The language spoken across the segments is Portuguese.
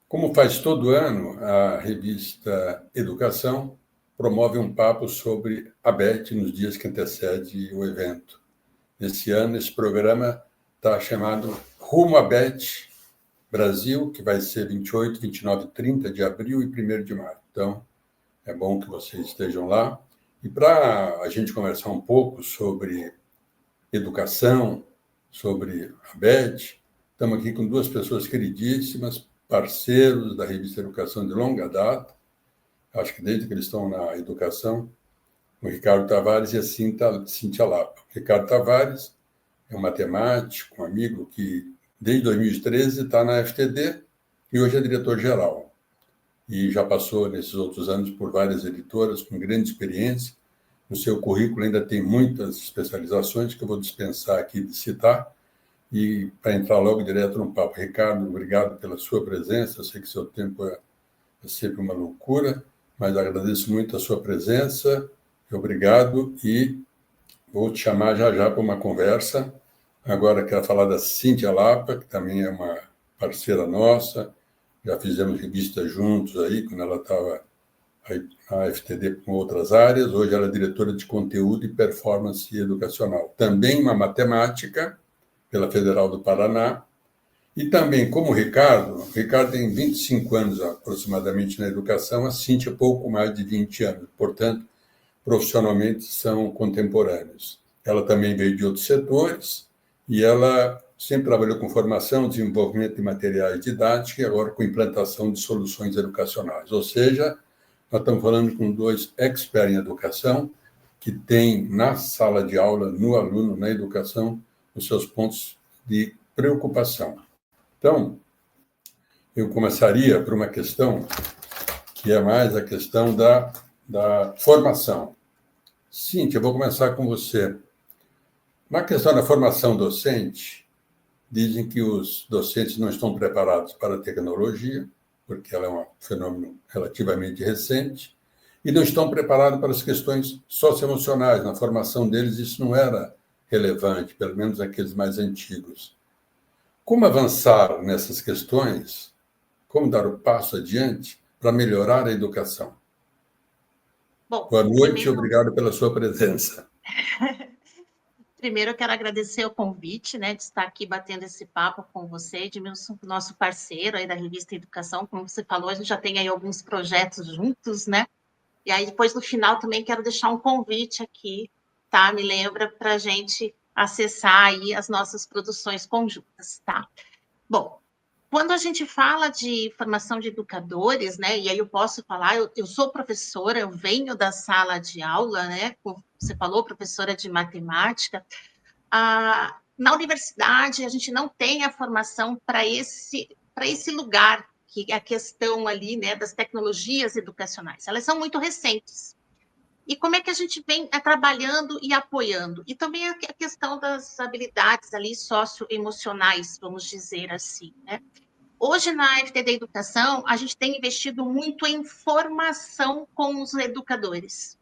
Como faz todo ano, a revista Educação promove um papo sobre a BET nos dias que antecedem o evento. Esse ano, esse programa está chamado Rumo à BET Brasil, que vai ser 28, 29 e 30 de abril e 1º de maio. Então, é bom que vocês estejam lá. E para a gente conversar um pouco sobre educação, sobre a BET, estamos aqui com duas pessoas queridíssimas, parceiros da revista Educação de longa data, acho que desde que eles estão na educação, o Ricardo Tavares e a Cíntia Lapa. O Ricardo Tavares é um matemático, um amigo que desde 2013 está na FTD e hoje é diretor-geral. E já passou, nesses outros anos, por várias editoras, com grande experiência. No seu currículo ainda tem muitas especializações que eu vou dispensar aqui de citar. E para entrar logo direto no papo, Ricardo, obrigado pela sua presença. Eu sei que seu tempo é sempre uma loucura, mas agradeço muito a sua presença. Obrigado e vou te chamar já já para uma conversa. Agora quero falar da Cíntia Lapa, que também é uma parceira nossa. Já fizemos revista juntos aí, quando ela estava na FTD com outras áreas. Hoje ela é diretora de conteúdo e performance educacional. Também uma matemática pela Federal do Paraná. E também, como o Ricardo tem 25 anos aproximadamente na educação, a Cíntia pouco mais de 20 anos. Portanto, profissionalmente são contemporâneos. Ela também veio de outros setores e ela sempre trabalhou com formação, desenvolvimento de materiais didáticos e agora com implantação de soluções educacionais. Ou seja, nós estamos falando com dois experts em educação que têm na sala de aula, no aluno, na educação, os seus pontos de preocupação. Então, eu começaria por uma questão que é mais a questão da formação. Cíntia, eu vou começar com você. Na questão da formação docente, dizem que os docentes não estão preparados para a tecnologia, porque ela é um fenômeno relativamente recente, e não estão preparados para as questões socioemocionais. Na formação deles, isso não era relevante, pelo menos aqueles mais antigos. Como avançar nessas questões? Como dar o passo adiante para melhorar a educação? Bom, boa noite e obrigado pela sua presença. Primeiro, eu quero agradecer o convite, né, de estar aqui batendo esse papo com você, de nosso parceiro aí da revista Educação. Como você falou, a gente já tem aí alguns projetos juntos, né? E aí, depois, no final, também quero deixar um convite aqui, tá? Me lembra para a gente acessar aí as nossas produções conjuntas, tá? Bom, quando a gente fala de formação de educadores, né, e aí eu posso falar, eu sou professora, eu venho da sala de aula, né, como você falou, professora de matemática. Na universidade, a gente não tem a formação para esse lugar, que é a questão ali, né, das tecnologias educacionais. Elas são muito recentes. E como é que a gente vem trabalhando e apoiando? E também a questão das habilidades ali socioemocionais, vamos dizer assim, né? Hoje, na FTD Educação, a gente tem investido muito em formação com os educadores.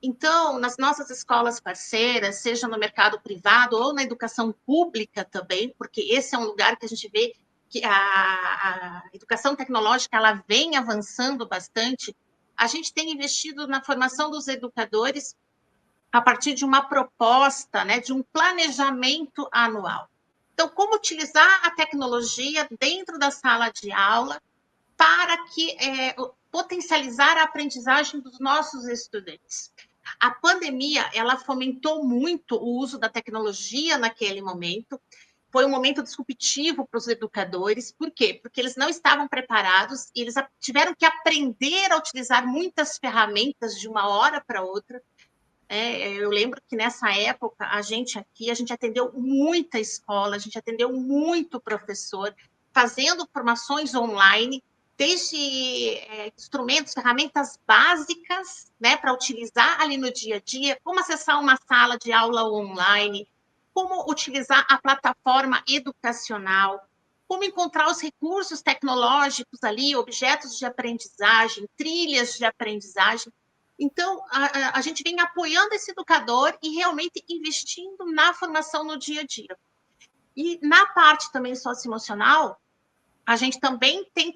Então, nas nossas escolas parceiras, seja no mercado privado ou na educação pública também, porque esse é um lugar que a gente vê que a educação tecnológica ela vem avançando bastante, a gente tem investido na formação dos educadores a partir de uma proposta, né, de um planejamento anual. Então, como utilizar a tecnologia dentro da sala de aula para que potencializar a aprendizagem dos nossos estudantes. A pandemia, ela fomentou muito o uso da tecnologia naquele momento, foi um momento disruptivo para os educadores, por quê? Porque eles não estavam preparados, e eles tiveram que aprender a utilizar muitas ferramentas de uma hora para outra. Eu lembro que nessa época, a gente atendeu muita escola, a gente atendeu muito professor, fazendo formações online, desde instrumentos, ferramentas básicas, né, para utilizar ali no dia a dia, como acessar uma sala de aula online, como utilizar a plataforma educacional, como encontrar os recursos tecnológicos ali, objetos de aprendizagem, trilhas de aprendizagem. Então, a gente vem apoiando esse educador e realmente investindo na formação no dia a dia. E na parte também socioemocional, a gente também tem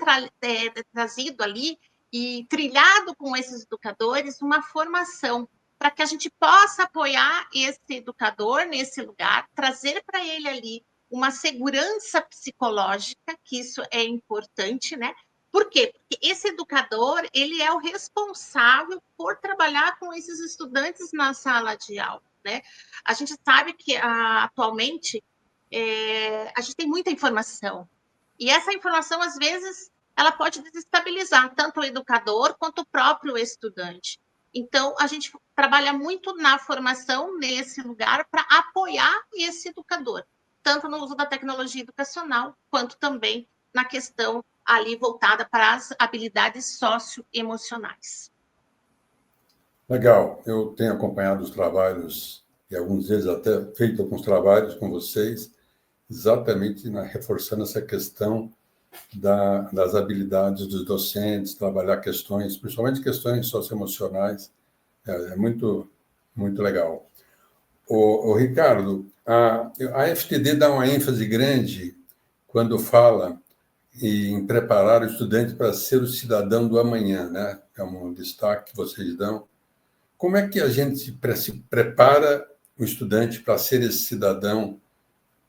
trazido ali e trilhado com esses educadores uma formação para que a gente possa apoiar esse educador nesse lugar, trazer para ele ali uma segurança psicológica, que isso é importante, né? Por quê? Porque esse educador, ele é o responsável por trabalhar com esses estudantes na sala de aula, né? A gente sabe que atualmente a gente tem muita informação, e essa informação, às vezes, ela pode desestabilizar tanto o educador quanto o próprio estudante. Então, a gente trabalha muito na formação nesse lugar para apoiar esse educador, tanto no uso da tecnologia educacional, quanto também na questão ali voltada para as habilidades socioemocionais. Legal, eu tenho acompanhado os trabalhos, e alguns deles até feito alguns trabalhos com vocês, exatamente reforçando essa questão das habilidades dos docentes, trabalhar questões, principalmente questões socioemocionais, é muito, muito legal. O Ricardo, a FTD dá uma ênfase grande quando fala em preparar o estudante para ser o cidadão do amanhã, né? É um destaque que vocês dão. Como é que a gente se prepara o estudante para ser esse cidadão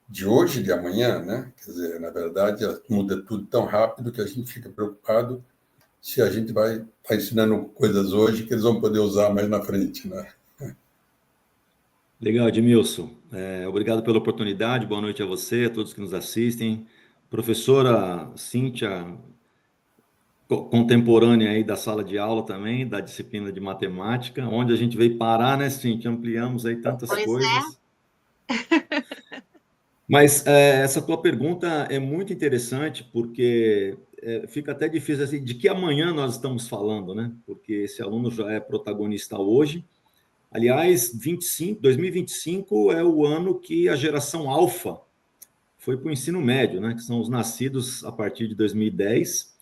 de hoje e de amanhã, né? Quer dizer, na verdade, muda tudo tão rápido que a gente fica preocupado se a gente vai estar ensinando coisas hoje que eles vão poder usar mais na frente, né? Legal, Edmilson. Obrigado pela oportunidade. Boa noite a você, a todos que nos assistem. Professora Cíntia, contemporânea aí da sala de aula também, da disciplina de matemática, onde a gente veio parar, né, Cíntia? Ampliamos aí tantas coisas. Mas essa tua pergunta é muito interessante, porque fica até difícil assim, de que amanhã nós estamos falando, né? Porque esse aluno já é protagonista hoje. Aliás, 2025 é o ano que a geração alfa foi para o ensino médio, né? Que são os nascidos a partir de 2010.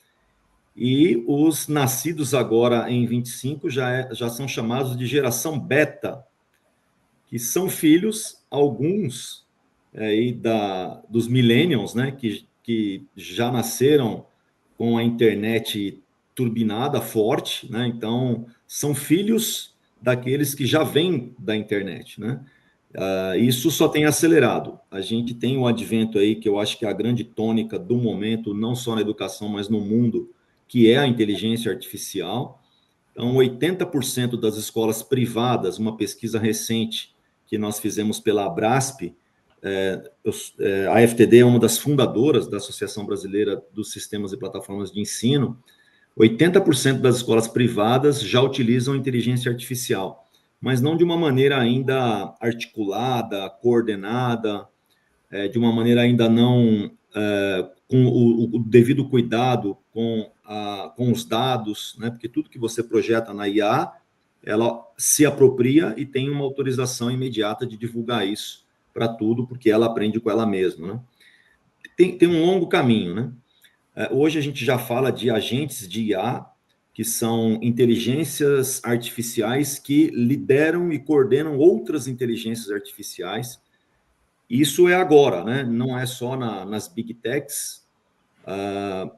E os nascidos agora em 25 já são chamados de geração beta, que são filhos, alguns aí dos millennials, né? Que já nasceram com a internet turbinada, forte, né? Então, são filhos daqueles que já vêm da internet, né? Isso só tem acelerado. A gente tem o advento aí, que eu acho que é a grande tônica do momento, não só na educação, mas no mundo, que é a inteligência artificial. Então, 80% das escolas privadas, uma pesquisa recente que nós fizemos pela Abrasp, a FTD é uma das fundadoras da Associação Brasileira dos Sistemas e Plataformas de Ensino, 80% das escolas privadas já utilizam inteligência artificial, mas não de uma maneira ainda articulada, coordenada, de uma maneira ainda não com o devido cuidado com os dados, né? Porque tudo que você projeta na IA, ela se apropria e tem uma autorização imediata de divulgar isso para tudo, porque ela aprende com ela mesma, né? Tem um longo caminho, né? Hoje a gente já fala de agentes de IA, que são inteligências artificiais que lideram e coordenam outras inteligências artificiais. Isso é agora, né? Não é só nas big techs,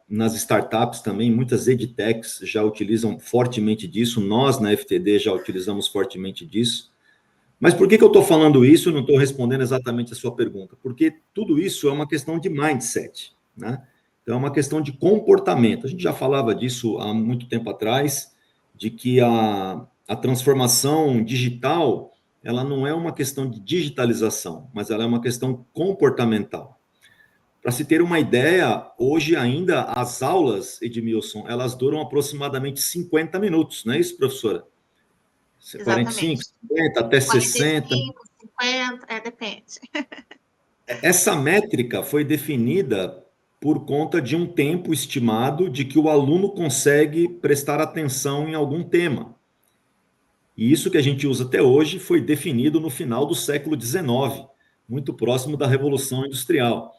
nas startups também, muitas edtechs já utilizam fortemente disso, nós na FTD já utilizamos fortemente disso. Mas por que eu estou falando isso? Não estou respondendo exatamente a sua pergunta, porque tudo isso é uma questão de mindset, né? Então, é uma questão de comportamento. A gente já falava disso há muito tempo atrás, de que a transformação digital, ela não é uma questão de digitalização, mas ela é uma questão comportamental. Para se ter uma ideia, hoje ainda as aulas, Edmilson, elas duram aproximadamente 50 minutos, não é isso, professora? Exatamente. 45, 50, até 60. 45, 50, depende. Essa métrica foi definida por conta de um tempo estimado de que o aluno consegue prestar atenção em algum tema. E isso que a gente usa até hoje foi definido no final do século XIX, muito próximo da Revolução Industrial.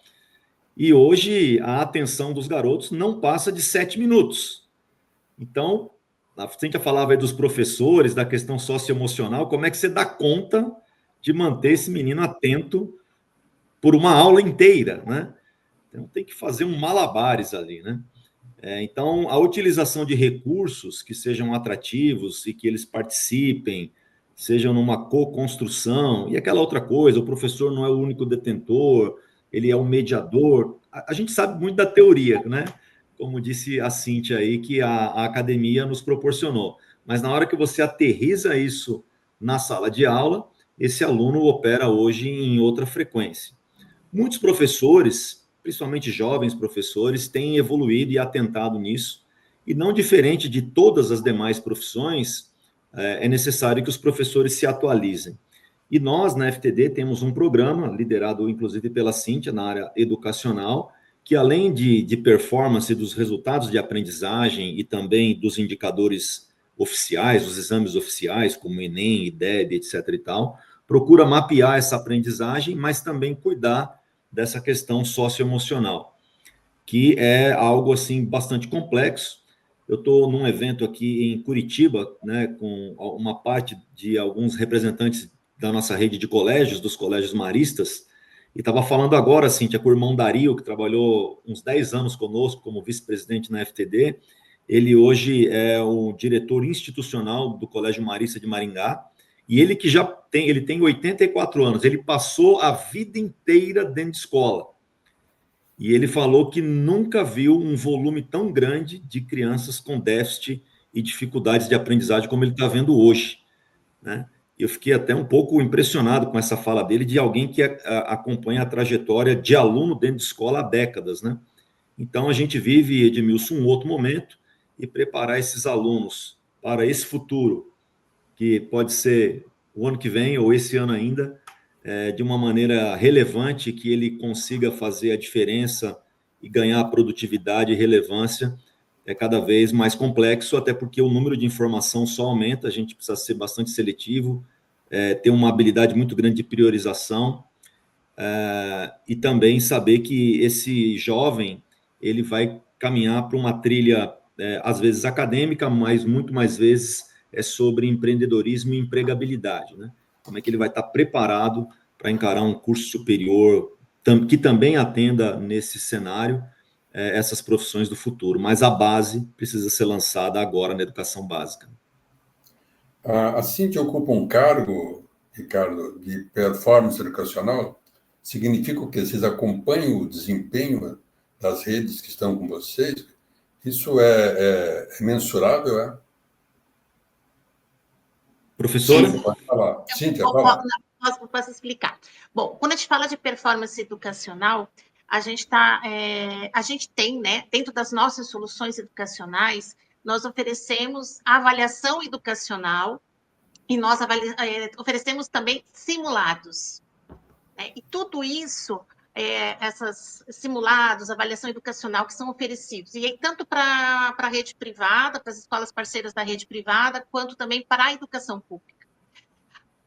E hoje a atenção dos garotos não passa de 7 minutos. Então, a gente já falava aí dos professores, da questão socioemocional, como é que você dá conta de manter esse menino atento por uma aula inteira, né? Então, tem que fazer um malabares ali, né? Então, a utilização de recursos que sejam atrativos e que eles participem, sejam numa co-construção, e aquela outra coisa, o professor não é o único detentor, ele é o mediador. A gente sabe muito da teoria, né? Como disse a Cíntia aí, que a academia nos proporcionou. Mas na hora que você aterriza isso na sala de aula, esse aluno opera hoje em outra frequência. Muitos professores, principalmente jovens professores, têm evoluído e atentado nisso, e não diferente de todas as demais profissões, é necessário que os professores se atualizem. E nós, na FTD, temos um programa, liderado inclusive pela Cíntia, na área educacional, que além de performance dos resultados de aprendizagem e também dos indicadores oficiais, os exames oficiais, como Enem, IDEB, etc. e tal, procura mapear essa aprendizagem, mas também cuidar dessa questão socioemocional, que é algo assim bastante complexo. Eu estou num evento aqui em Curitiba, né, com uma parte de alguns representantes da nossa rede de colégios, dos colégios maristas, e estava falando agora, Cíntia, com o irmão Dario, que trabalhou uns 10 anos conosco como vice-presidente na FTD. Ele hoje é o diretor institucional do Colégio Marista de Maringá, e ele que já tem, ele tem 84 anos, ele passou a vida inteira dentro de escola. E ele falou que nunca viu um volume tão grande de crianças com déficit e dificuldades de aprendizagem como ele está vendo hoje, né? Eu fiquei até um pouco impressionado com essa fala dele, de alguém que acompanha a trajetória de aluno dentro de escola há décadas, né? Então, a gente vive, Edmilson, um outro momento, e preparar esses alunos para esse futuro, que pode ser o ano que vem ou esse ano ainda, de uma maneira relevante, que ele consiga fazer a diferença e ganhar produtividade e relevância, é cada vez mais complexo, até porque o número de informação só aumenta, a gente precisa ser bastante seletivo, ter uma habilidade muito grande de priorização, e também saber que esse jovem, ele vai caminhar para uma trilha, às vezes acadêmica, mas muito mais vezes é sobre empreendedorismo e empregabilidade, né? Como é que ele vai estar preparado para encarar um curso superior que também atenda nesse cenário essas profissões do futuro, mas a base precisa ser lançada agora na educação básica. A Cíntia ocupa um cargo, Ricardo, de performance educacional. Significa o quê? Vocês acompanham o desempenho das redes que estão com vocês? Isso é mensurável, é? Professora? Cíntia, pode falar. Cíntia, fala. Posso explicar. Bom, quando a gente fala de performance educacional, a gente tem, né, dentro das nossas soluções educacionais, nós oferecemos avaliação educacional e nós oferecemos também simulados. Né? E tudo isso, esses simulados, avaliação educacional que são oferecidos, e aí, tanto para a rede privada, para as escolas parceiras da rede privada, quanto também para a educação pública.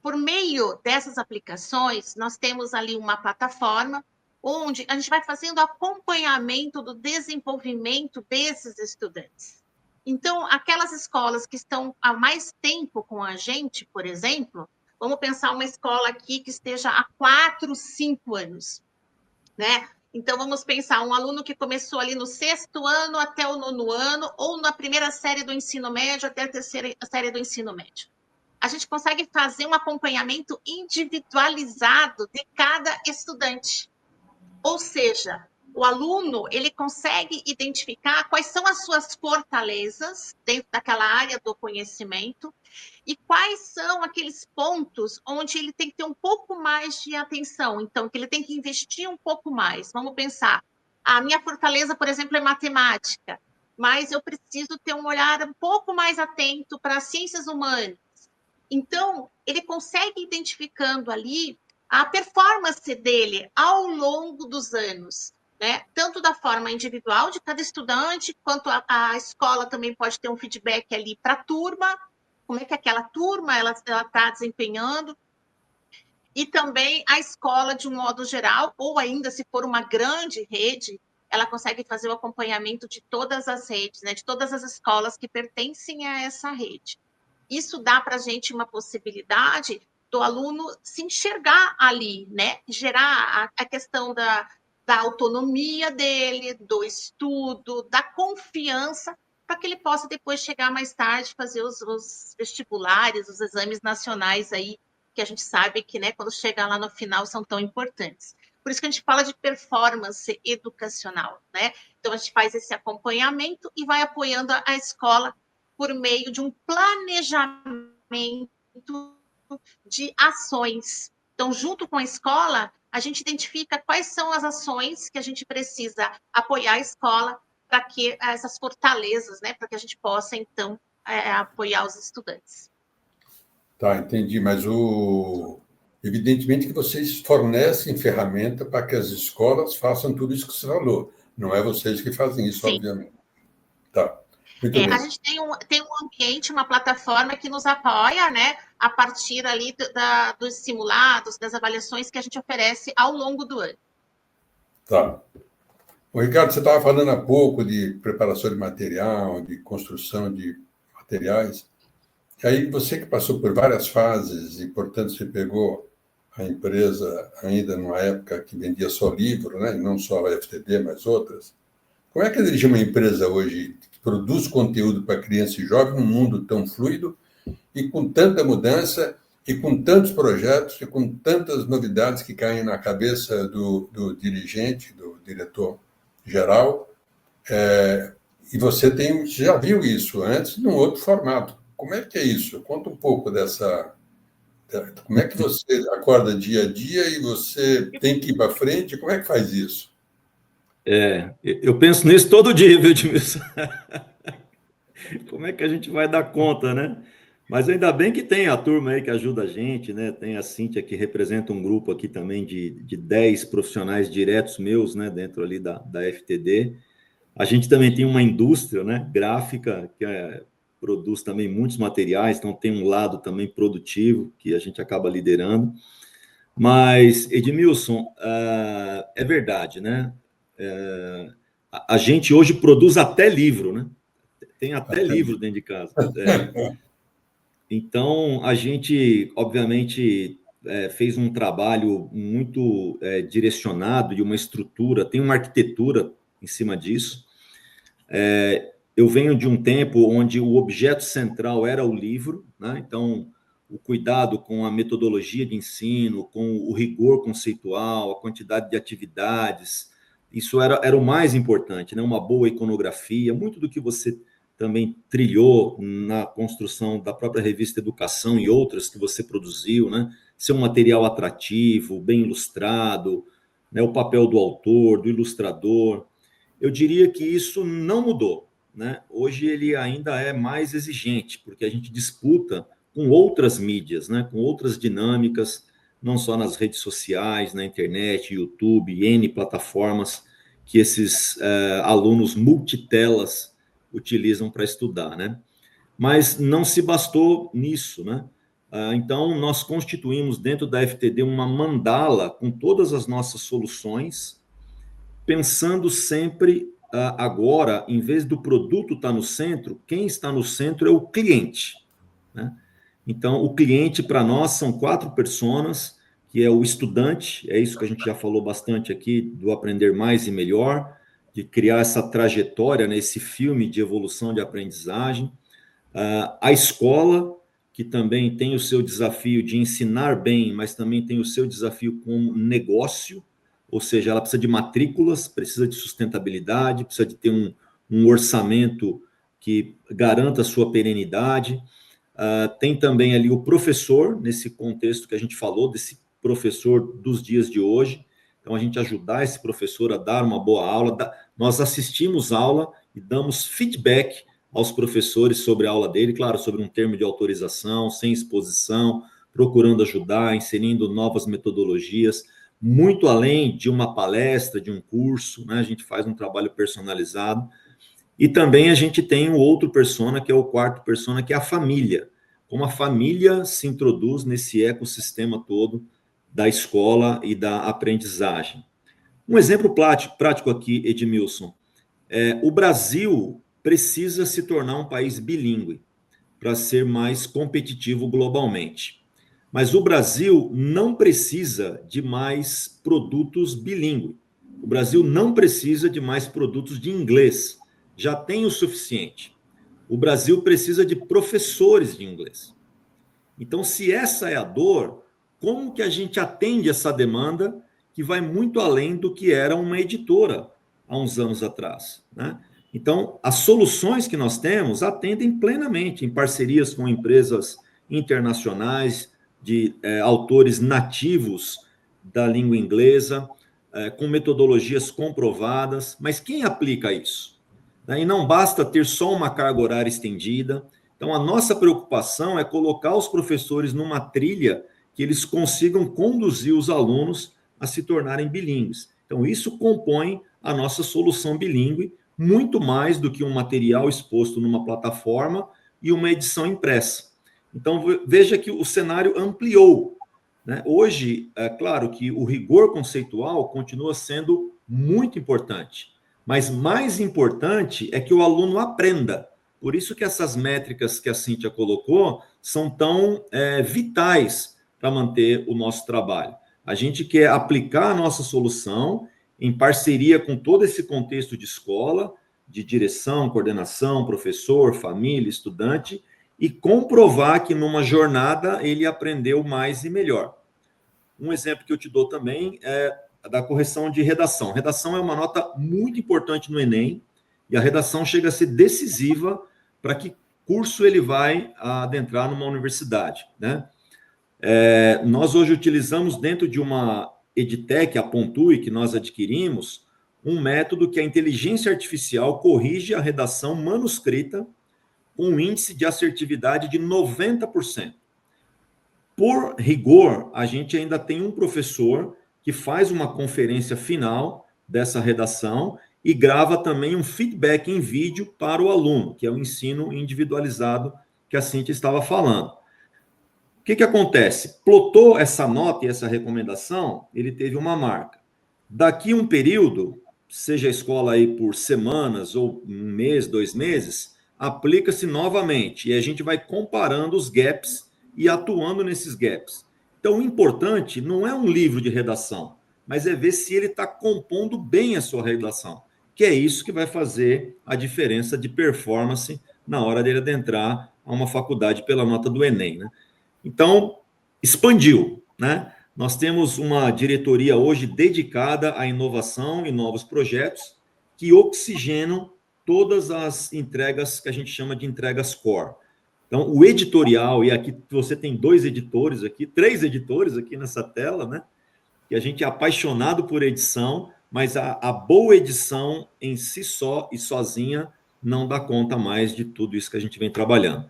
Por meio dessas aplicações, nós temos ali uma plataforma onde a gente vai fazendo acompanhamento do desenvolvimento desses estudantes. Então, aquelas escolas que estão há mais tempo com a gente, por exemplo, vamos pensar uma escola aqui que esteja há 4, 5 anos, né? Então, vamos pensar um aluno que começou ali no 6º ano até o 9º ano, ou na primeira série do ensino médio até a 3ª série do ensino médio. A gente consegue fazer um acompanhamento individualizado de cada estudante. Ou seja, o aluno, ele consegue identificar quais são as suas fortalezas dentro daquela área do conhecimento e quais são aqueles pontos onde ele tem que ter um pouco mais de atenção, então, que ele tem que investir um pouco mais. Vamos pensar, a minha fortaleza, por exemplo, é matemática, mas eu preciso ter um olhar um pouco mais atento para as ciências humanas. Então, ele consegue identificando ali a performance dele ao longo dos anos, né? Tanto da forma individual de cada estudante, quanto a escola também pode ter um feedback ali para a turma, como é que aquela turma ela está desempenhando, e também a escola de um modo geral, ou ainda se for uma grande rede, ela consegue fazer o acompanhamento de todas as redes, né? De todas as escolas que pertencem a essa rede. Isso dá para a gente uma possibilidade do aluno se enxergar ali, né? Gerar a questão da autonomia dele, do estudo, da confiança, para que ele possa depois chegar mais tarde, fazer os vestibulares, os exames nacionais aí, que a gente sabe que, né, quando chegar lá no final, são tão importantes. Por isso que a gente fala de performance educacional, né? Então, a gente faz esse acompanhamento e vai apoiando a escola por meio de um planejamento de ações. Então, junto com a escola, a gente identifica quais são as ações que a gente precisa apoiar a escola para que essas fortalezas, né, para que a gente possa, então, apoiar os estudantes. Tá, entendi, mas evidentemente que vocês fornecem ferramenta para que as escolas façam tudo isso que você falou. Não é vocês que fazem isso, Sim. obviamente. Tá, muito bem. A gente tem um ambiente, uma plataforma que nos apoia, né, a partir ali dos simulados, das avaliações que a gente oferece ao longo do ano. Tá. O Ricardo, você estava falando há pouco de preparação de material, de construção de materiais. E aí, você que passou por várias fases e, portanto, você pegou a empresa ainda numa época que vendia só livro, né? E não só a FTD, mas outras. Como é que é dirigir uma empresa hoje que produz conteúdo para criança e jovem num mundo tão fluido e com tanta mudança e com tantos projetos e com tantas novidades que caem na cabeça do dirigente, do diretor geral? E você já viu isso antes num outro formato. Como é que é isso? Conta um pouco dessa. Como é que você acorda dia a dia e você tem que ir para frente? Como é que faz isso? Eu penso nisso todo dia, viu, Edmilson? Como é que a gente vai dar conta, né? Mas ainda bem que tem a turma aí que ajuda a gente, né? Tem a Cíntia, que representa um grupo aqui também de 10 profissionais diretos meus, né? Dentro ali da FTD. A gente também tem uma indústria, né? Gráfica, que produz também muitos materiais, então tem um lado também produtivo que a gente acaba liderando. Mas, Edmilson, é verdade, né? A gente hoje produz até livro, né? Tem até livro dentro de casa. Então, a gente, obviamente, fez um trabalho muito direcionado, de uma estrutura, tem uma arquitetura em cima disso. Eu venho de um tempo onde o objeto central era o livro, né? Então, o cuidado com a metodologia de ensino, com o rigor conceitual, a quantidade de atividades, isso era o mais importante, né? Uma boa iconografia, muito do que você também trilhou na construção da própria revista Educação e outras que você produziu, né? Ser um material atrativo, bem ilustrado, né? O papel do autor, do ilustrador. Eu diria que isso não mudou, né? Hoje ele ainda é mais exigente, porque a gente disputa com outras mídias, né? Com outras dinâmicas, não só nas redes sociais, na internet, YouTube, N plataformas que esses alunos multitelas utilizam para estudar, né? Mas não se bastou nisso, né? Então, nós constituímos dentro da FTD uma mandala com todas as nossas soluções, pensando sempre agora, em vez do produto estar no centro, quem está no centro é o cliente, né? Então, o cliente para nós são 4 personas, que é o estudante, é isso que a gente já falou bastante aqui, do aprender mais e melhor, de criar essa trajetória, né, esse filme de evolução de aprendizagem. A escola, que também tem o seu desafio de ensinar bem, mas também tem o seu desafio como negócio, ou seja, ela precisa de matrículas, precisa de sustentabilidade, precisa de ter um orçamento que garanta a sua perenidade. Tem também ali o professor, nesse contexto que a gente falou, desse professor dos dias de hoje. Então, a gente ajudar esse professor a dar uma boa aula. Nós assistimos aula e damos feedback aos professores sobre a aula dele, claro, sobre um termo de autorização, sem exposição, procurando ajudar, inserindo novas metodologias, muito além de uma palestra, de um curso, né? A gente faz um trabalho personalizado. E também a gente tem o outro persona, que é o quarto persona, que é a família. Como a família se introduz nesse ecossistema todo da escola e da aprendizagem. Um exemplo prático aqui, Edmilson. O Brasil precisa se tornar um país bilíngue para ser mais competitivo globalmente. Mas o Brasil não precisa de mais produtos bilíngues. O Brasil não precisa de mais produtos de inglês, já tem o suficiente. O Brasil precisa de professores de inglês. Então, se essa é a dor, como que a gente atende essa demanda que vai muito além do que era uma editora há uns anos atrás, né? Então, as soluções que nós temos atendem plenamente em parcerias com empresas internacionais, de autores nativos da língua inglesa, com metodologias comprovadas, mas quem aplica isso? E não basta ter só uma carga horária estendida. Então, a nossa preocupação é colocar os professores numa trilha que eles consigam conduzir os alunos a se tornarem bilíngues. Então, isso compõe a nossa solução bilíngue, muito mais do que um material exposto numa plataforma e uma edição impressa. Então, veja que o cenário ampliou, né? Hoje, é claro que o rigor conceitual continua sendo muito importante, mas mais importante é que o aluno aprenda. Por isso que essas métricas que a Cíntia colocou são tão vitais para manter o nosso trabalho. A gente quer aplicar a nossa solução em parceria com todo esse contexto de escola, de direção, coordenação, professor, família, estudante, e comprovar que numa jornada ele aprendeu mais e melhor. Um exemplo que eu te dou também é da correção de redação. Redação é uma nota muito importante no Enem, e a redação chega a ser decisiva para que curso ele vai adentrar numa universidade, né? Nós hoje utilizamos dentro de uma EdTech, a Pontui, que nós adquirimos, um método que a inteligência artificial corrige a redação manuscrita com um índice de assertividade de 90%. Por rigor, a gente ainda tem um professor que faz uma conferência final dessa redação e grava também um feedback em vídeo para o aluno, que é o ensino individualizado que a Cíntia estava falando. O que acontece? Plotou essa nota e essa recomendação, ele teve uma marca. Daqui um período, seja a escola aí por semanas ou um mês, 2 meses, aplica-se novamente e a gente vai comparando os gaps e atuando nesses gaps. Então, o importante não é um livro de redação, mas é ver se ele está compondo bem a sua redação, que é isso que vai fazer a diferença de performance na hora dele adentrar a uma faculdade pela nota do Enem, né? Então, expandiu, né? Nós temos uma diretoria hoje dedicada à inovação e novos projetos que oxigenam todas as entregas que a gente chama de entregas core. Então, o editorial, e aqui você tem 2 editores aqui, 3 editores aqui nessa tela, né? Que a gente é apaixonado por edição, mas a boa edição em si só e sozinha não dá conta mais de tudo isso que a gente vem trabalhando.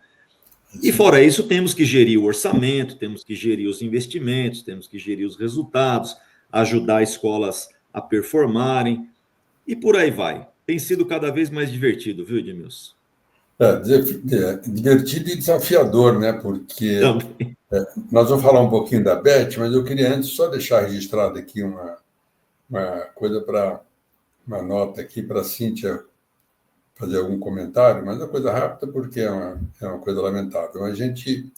E fora isso, temos que gerir o orçamento, temos que gerir os investimentos, temos que gerir os resultados, ajudar escolas a performarem, e por aí vai. Tem sido cada vez mais divertido, viu, Edmilson? Divertido e desafiador, né? Porque nós vamos falar um pouquinho da Beth, mas eu queria antes só deixar registrado aqui uma coisa uma nota aqui para a Cíntia fazer algum comentário, mas é uma coisa rápida porque é uma coisa lamentável. A gente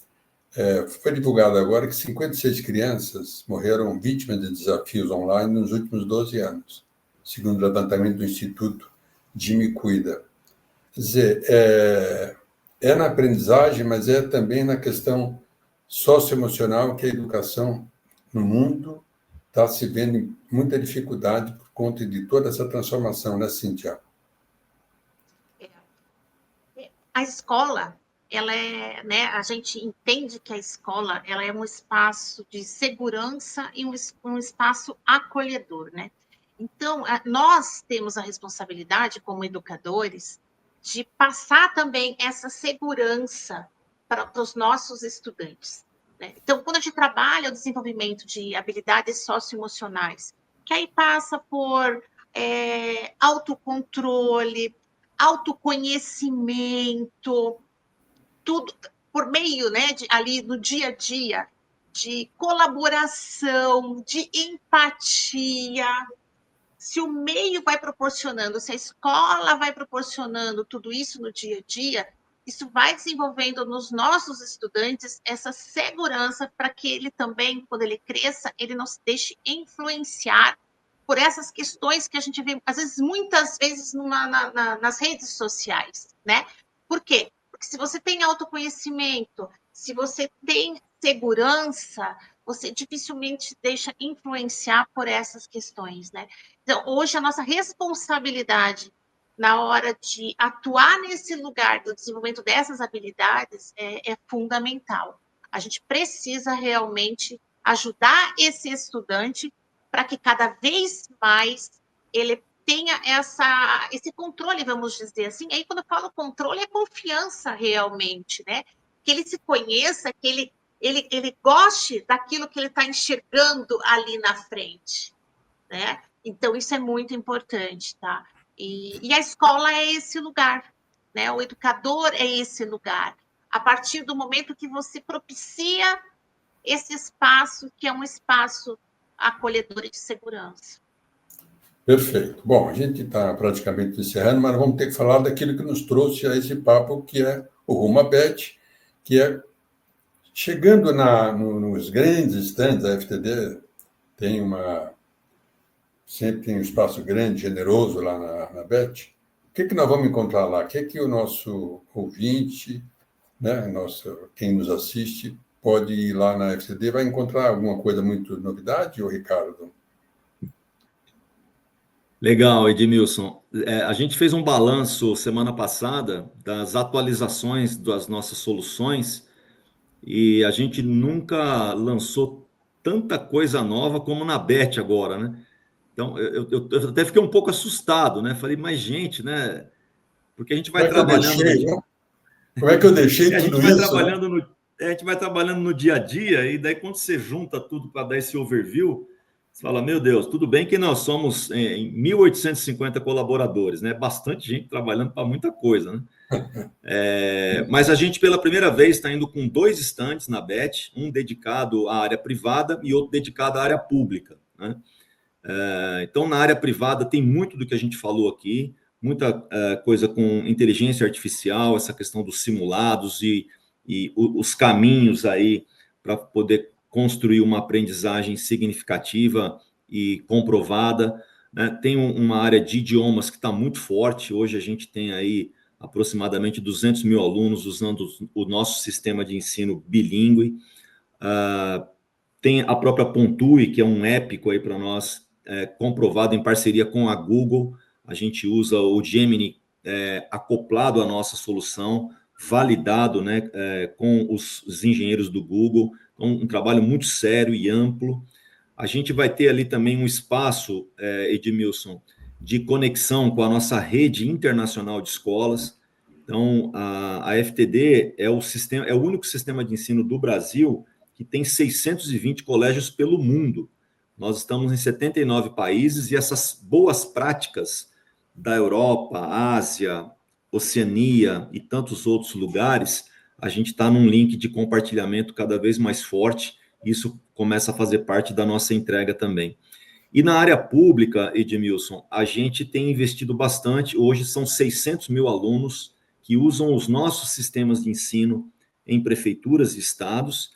foi divulgado agora que 56 crianças morreram vítimas de desafios online nos últimos 12 anos, segundo o levantamento do Instituto Jimmy Cuida. Quer dizer, é na aprendizagem, mas é também na questão socioemocional que a educação no mundo está se vendo muita dificuldade por conta de toda essa transformação, né, Cíntia? A escola, ela né, a gente entende que a escola ela é um espaço de segurança e um espaço acolhedor, né? Então, nós temos a responsabilidade, como educadores, de passar também essa segurança para os nossos estudantes, né? Então, quando a gente trabalha o desenvolvimento de habilidades socioemocionais, que aí passa por autocontrole, autoconhecimento, tudo por meio, né, ali no dia a dia, de colaboração, de empatia. Se o meio vai proporcionando, se a escola vai proporcionando tudo isso no dia a dia, isso vai desenvolvendo nos nossos estudantes essa segurança para que ele também, quando ele cresça, ele não se deixe influenciar por essas questões que a gente vê, às vezes, muitas vezes, nas redes sociais, né? Por quê? Porque se você tem autoconhecimento, se você tem segurança, você dificilmente deixa influenciar por essas questões, né? Então, hoje, a nossa responsabilidade na hora de atuar nesse lugar do desenvolvimento dessas habilidades é fundamental. A gente precisa realmente ajudar esse estudante para que cada vez mais ele tenha esse controle, vamos dizer assim. Aí, quando eu falo controle, é confiança realmente, né? Que ele se conheça, que ele goste daquilo que ele está enxergando ali na frente, né? Então, isso é muito importante, tá? E a escola é esse lugar, né? O educador é esse lugar. A partir do momento que você propicia esse espaço, que é um espaço acolhedor e de segurança. Perfeito. Bom, a gente está praticamente encerrando, mas vamos ter que falar daquilo que nos trouxe a esse papo, que é o Rumo à Bet, que é chegando nos grandes stands da FTD, sempre tem um espaço grande, generoso lá na Bet. O que nós vamos encontrar lá? O que o nosso ouvinte, né, quem nos assiste, pode ir lá na FTD? Vai encontrar alguma coisa muito novidade, ô Ricardo? Legal, Edmilson. A gente fez um balanço semana passada das atualizações das nossas soluções e a gente nunca lançou tanta coisa nova como na Bet agora, né? Então, eu até fiquei um pouco assustado, né? Falei, mas gente, né? Porque a gente vai trabalhando no dia... Como é que eu deixei a gente tudo vai isso? trabalhando no... A gente vai trabalhando no dia a dia e daí quando você junta tudo para dar esse overview, você fala, meu Deus, tudo bem que nós somos em 1.850 colaboradores, né? Bastante gente trabalhando para muita coisa, né? Mas a gente, pela primeira vez, está indo com 2 stands na Bet, um dedicado à área privada e outro dedicado à área pública, né? Então, na área privada, tem muito do que a gente falou aqui, muita coisa com inteligência artificial, essa questão dos simulados e os caminhos aí para poder construir uma aprendizagem significativa e comprovada, né? Tem uma área de idiomas que está muito forte. Hoje a gente tem aí aproximadamente 200 mil alunos usando o nosso sistema de ensino bilíngue. Tem a própria Pontui, que é um épico aí para nós, comprovado em parceria com a Google. A gente usa o Gemini acoplado à nossa solução, validado, né, com os engenheiros do Google. Então, um trabalho muito sério e amplo. A gente vai ter ali também um espaço, Edmilson, de conexão com a nossa rede internacional de escolas. Então, a FTD é o único sistema de ensino do Brasil que tem 620 colégios pelo mundo. Nós estamos em 79 países e essas boas práticas da Europa, Ásia, Oceania e tantos outros lugares, a gente está num link de compartilhamento cada vez mais forte. Isso começa a fazer parte da nossa entrega também. E na área pública, Edmilson, a gente tem investido bastante. Hoje são 600 mil alunos que usam os nossos sistemas de ensino em prefeituras e estados.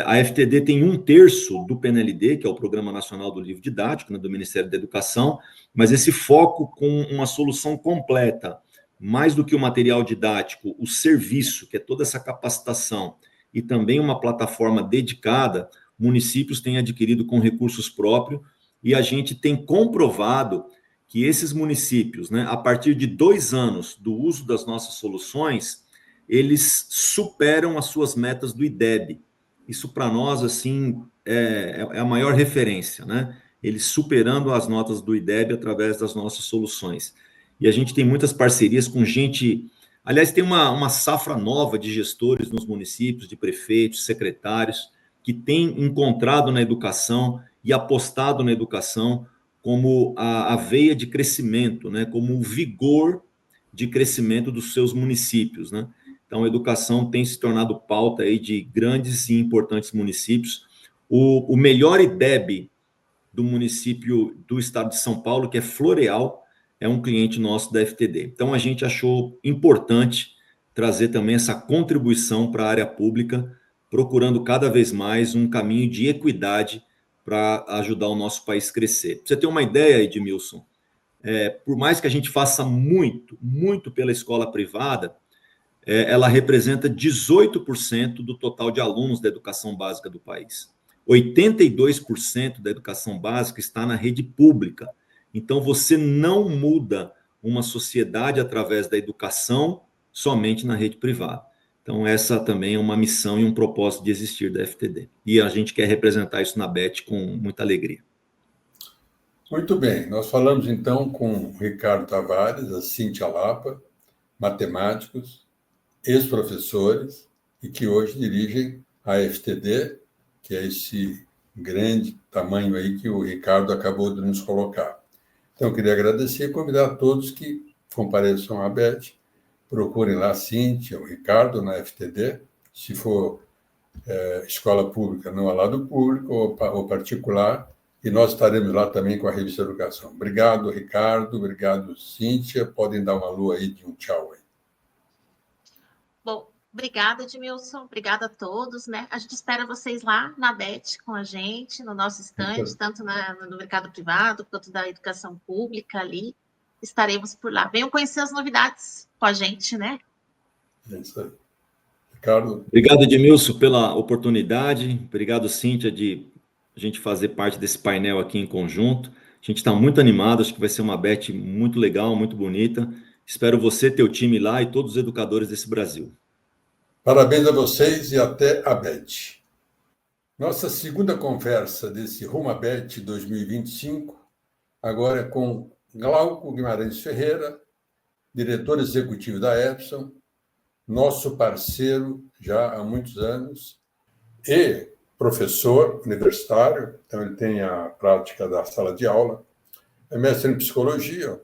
A FTD tem 1/3 do PNLD, que é o Programa Nacional do Livro Didático, né, do Ministério da Educação, mas esse foco com uma solução completa, mais do que o material didático, o serviço, que é toda essa capacitação, e também uma plataforma dedicada, municípios têm adquirido com recursos próprios, e a gente tem comprovado que esses municípios, né, a partir de 2 anos do uso das nossas soluções, eles superam as suas metas do IDEB. Isso para nós, assim, é a maior referência, né? Eles superando as notas do IDEB através das nossas soluções. E a gente tem muitas parcerias com gente... Aliás, tem uma safra nova de gestores nos municípios, de prefeitos, secretários, que têm encontrado na educação e apostado na educação como a veia de crescimento, né? Como o vigor de crescimento dos seus municípios, né? Então, a educação tem se tornado pauta aí de grandes e importantes municípios. O melhor IDEB do município do estado de São Paulo, que é Floreal, é um cliente nosso da FTD. Então, a gente achou importante trazer também essa contribuição para a área pública, procurando cada vez mais um caminho de equidade para ajudar o nosso país a crescer. Pra você ter uma ideia, Edmilson, por mais que a gente faça muito, muito pela escola privada, ela representa 18% do total de alunos da educação básica do país. 82% da educação básica está na rede pública. Então, você não muda uma sociedade através da educação somente na rede privada. Então, essa também é uma missão e um propósito de existir da FTD. E a gente quer representar isso na BET com muita alegria. Muito bem, nós falamos então com o Ricardo Tavares, a Cíntia Lapa, matemáticos, ex-professores, e que hoje dirigem a FTD, que é esse grande tamanho aí que o Ricardo acabou de nos colocar. Então, eu queria agradecer e convidar a todos que compareçam à BET, procurem lá a Cíntia, o Ricardo na FTD, se for escola pública, não é lá do público ou particular, e nós estaremos lá também com a Revista Educação. Obrigado, Ricardo, obrigado, Cíntia, podem dar uma lua aí de um tchau aí. Bom, obrigada, Edmilson, obrigada a todos, né? A gente espera vocês lá na BET com a gente, no nosso estande, tanto no mercado privado quanto da educação pública ali. Estaremos por lá. Venham conhecer as novidades com a gente, né? É isso aí. Ricardo. Obrigado, Edmilson, pela oportunidade. Obrigado, Cíntia, de a gente fazer parte desse painel aqui em conjunto. A gente está muito animado, acho que vai ser uma BET muito legal, muito bonita. Espero você, teu time lá e todos os educadores desse Brasil. Parabéns a vocês e até a BET. Nossa segunda conversa desse Rumo à BET 2025, agora é com Glauco Guimarães Ferreira, diretor executivo da Epson, nosso parceiro já há muitos anos, e professor universitário, então ele tem a prática da sala de aula, é mestre em psicologia,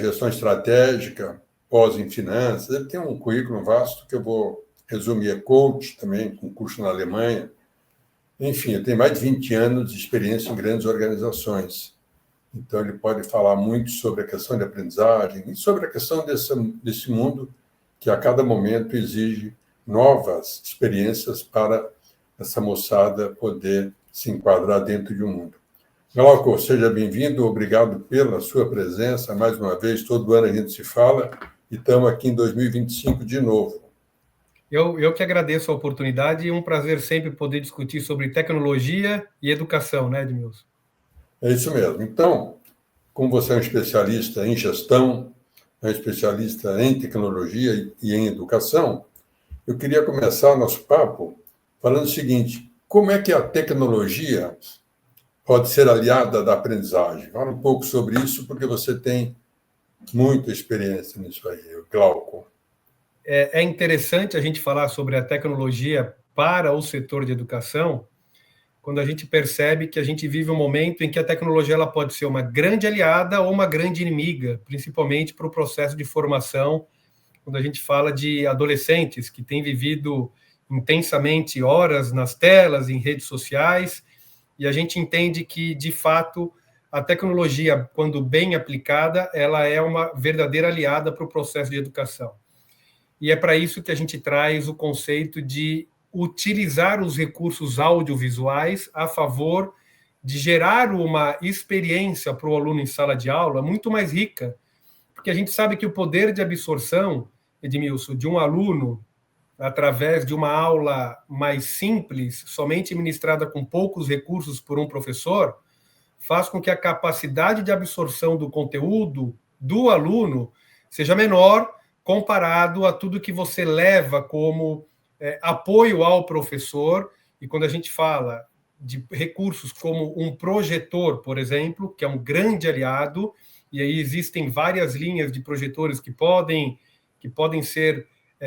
gestão estratégica, pós em finanças, ele tem um currículo vasto que eu vou resumir, é coach também, com curso na Alemanha, enfim, ele tem mais de 20 anos de experiência em grandes organizações, então ele pode falar muito sobre a questão de aprendizagem e sobre a questão desse mundo que a cada momento exige novas experiências para essa moçada poder se enquadrar dentro de um mundo. Glauco, seja bem-vindo, obrigado pela sua presença, mais uma vez, todo ano a gente se fala, e estamos aqui em 2025 de novo. Eu que agradeço a oportunidade e um prazer sempre poder discutir sobre tecnologia e educação, né, Edmilson? É isso mesmo. Então, como você é um especialista em gestão, é um especialista em tecnologia e em educação, eu queria começar o nosso papo falando o seguinte: como é que a tecnologia pode ser aliada da aprendizagem? Fala um pouco sobre isso, porque você tem muita experiência nisso aí, Glauco. É interessante a gente falar sobre a tecnologia para o setor de educação, quando a gente percebe que a gente vive um momento em que a tecnologia ela pode ser uma grande aliada ou uma grande inimiga, principalmente para o processo de formação, quando a gente fala de adolescentes que têm vivido intensamente horas nas telas, em redes sociais, e a gente entende que, de fato, a tecnologia, quando bem aplicada, ela é uma verdadeira aliada para o processo de educação. E é para isso que a gente traz o conceito de utilizar os recursos audiovisuais a favor de gerar uma experiência para o aluno em sala de aula muito mais rica, porque a gente sabe que o poder de absorção, Edmilson, de um aluno através de uma aula mais simples, somente ministrada com poucos recursos por um professor, faz com que a capacidade de absorção do conteúdo do aluno seja menor comparado a tudo que você leva como apoio ao professor. E quando a gente fala de recursos como um projetor, por exemplo, que é um grande aliado, e aí existem várias linhas de projetores que podem ser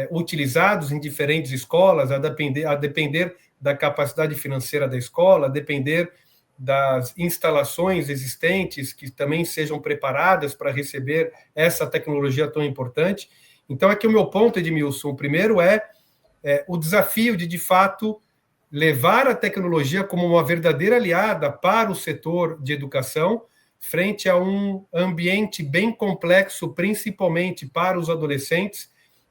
utilizados em diferentes escolas, a depender da capacidade financeira da escola, a depender das instalações existentes que também sejam preparadas para receber essa tecnologia tão importante. Então, aqui o meu ponto, Edmilson, o primeiro é o desafio de fato, levar a tecnologia como uma verdadeira aliada para o setor de educação, frente a um ambiente bem complexo, principalmente para os adolescentes,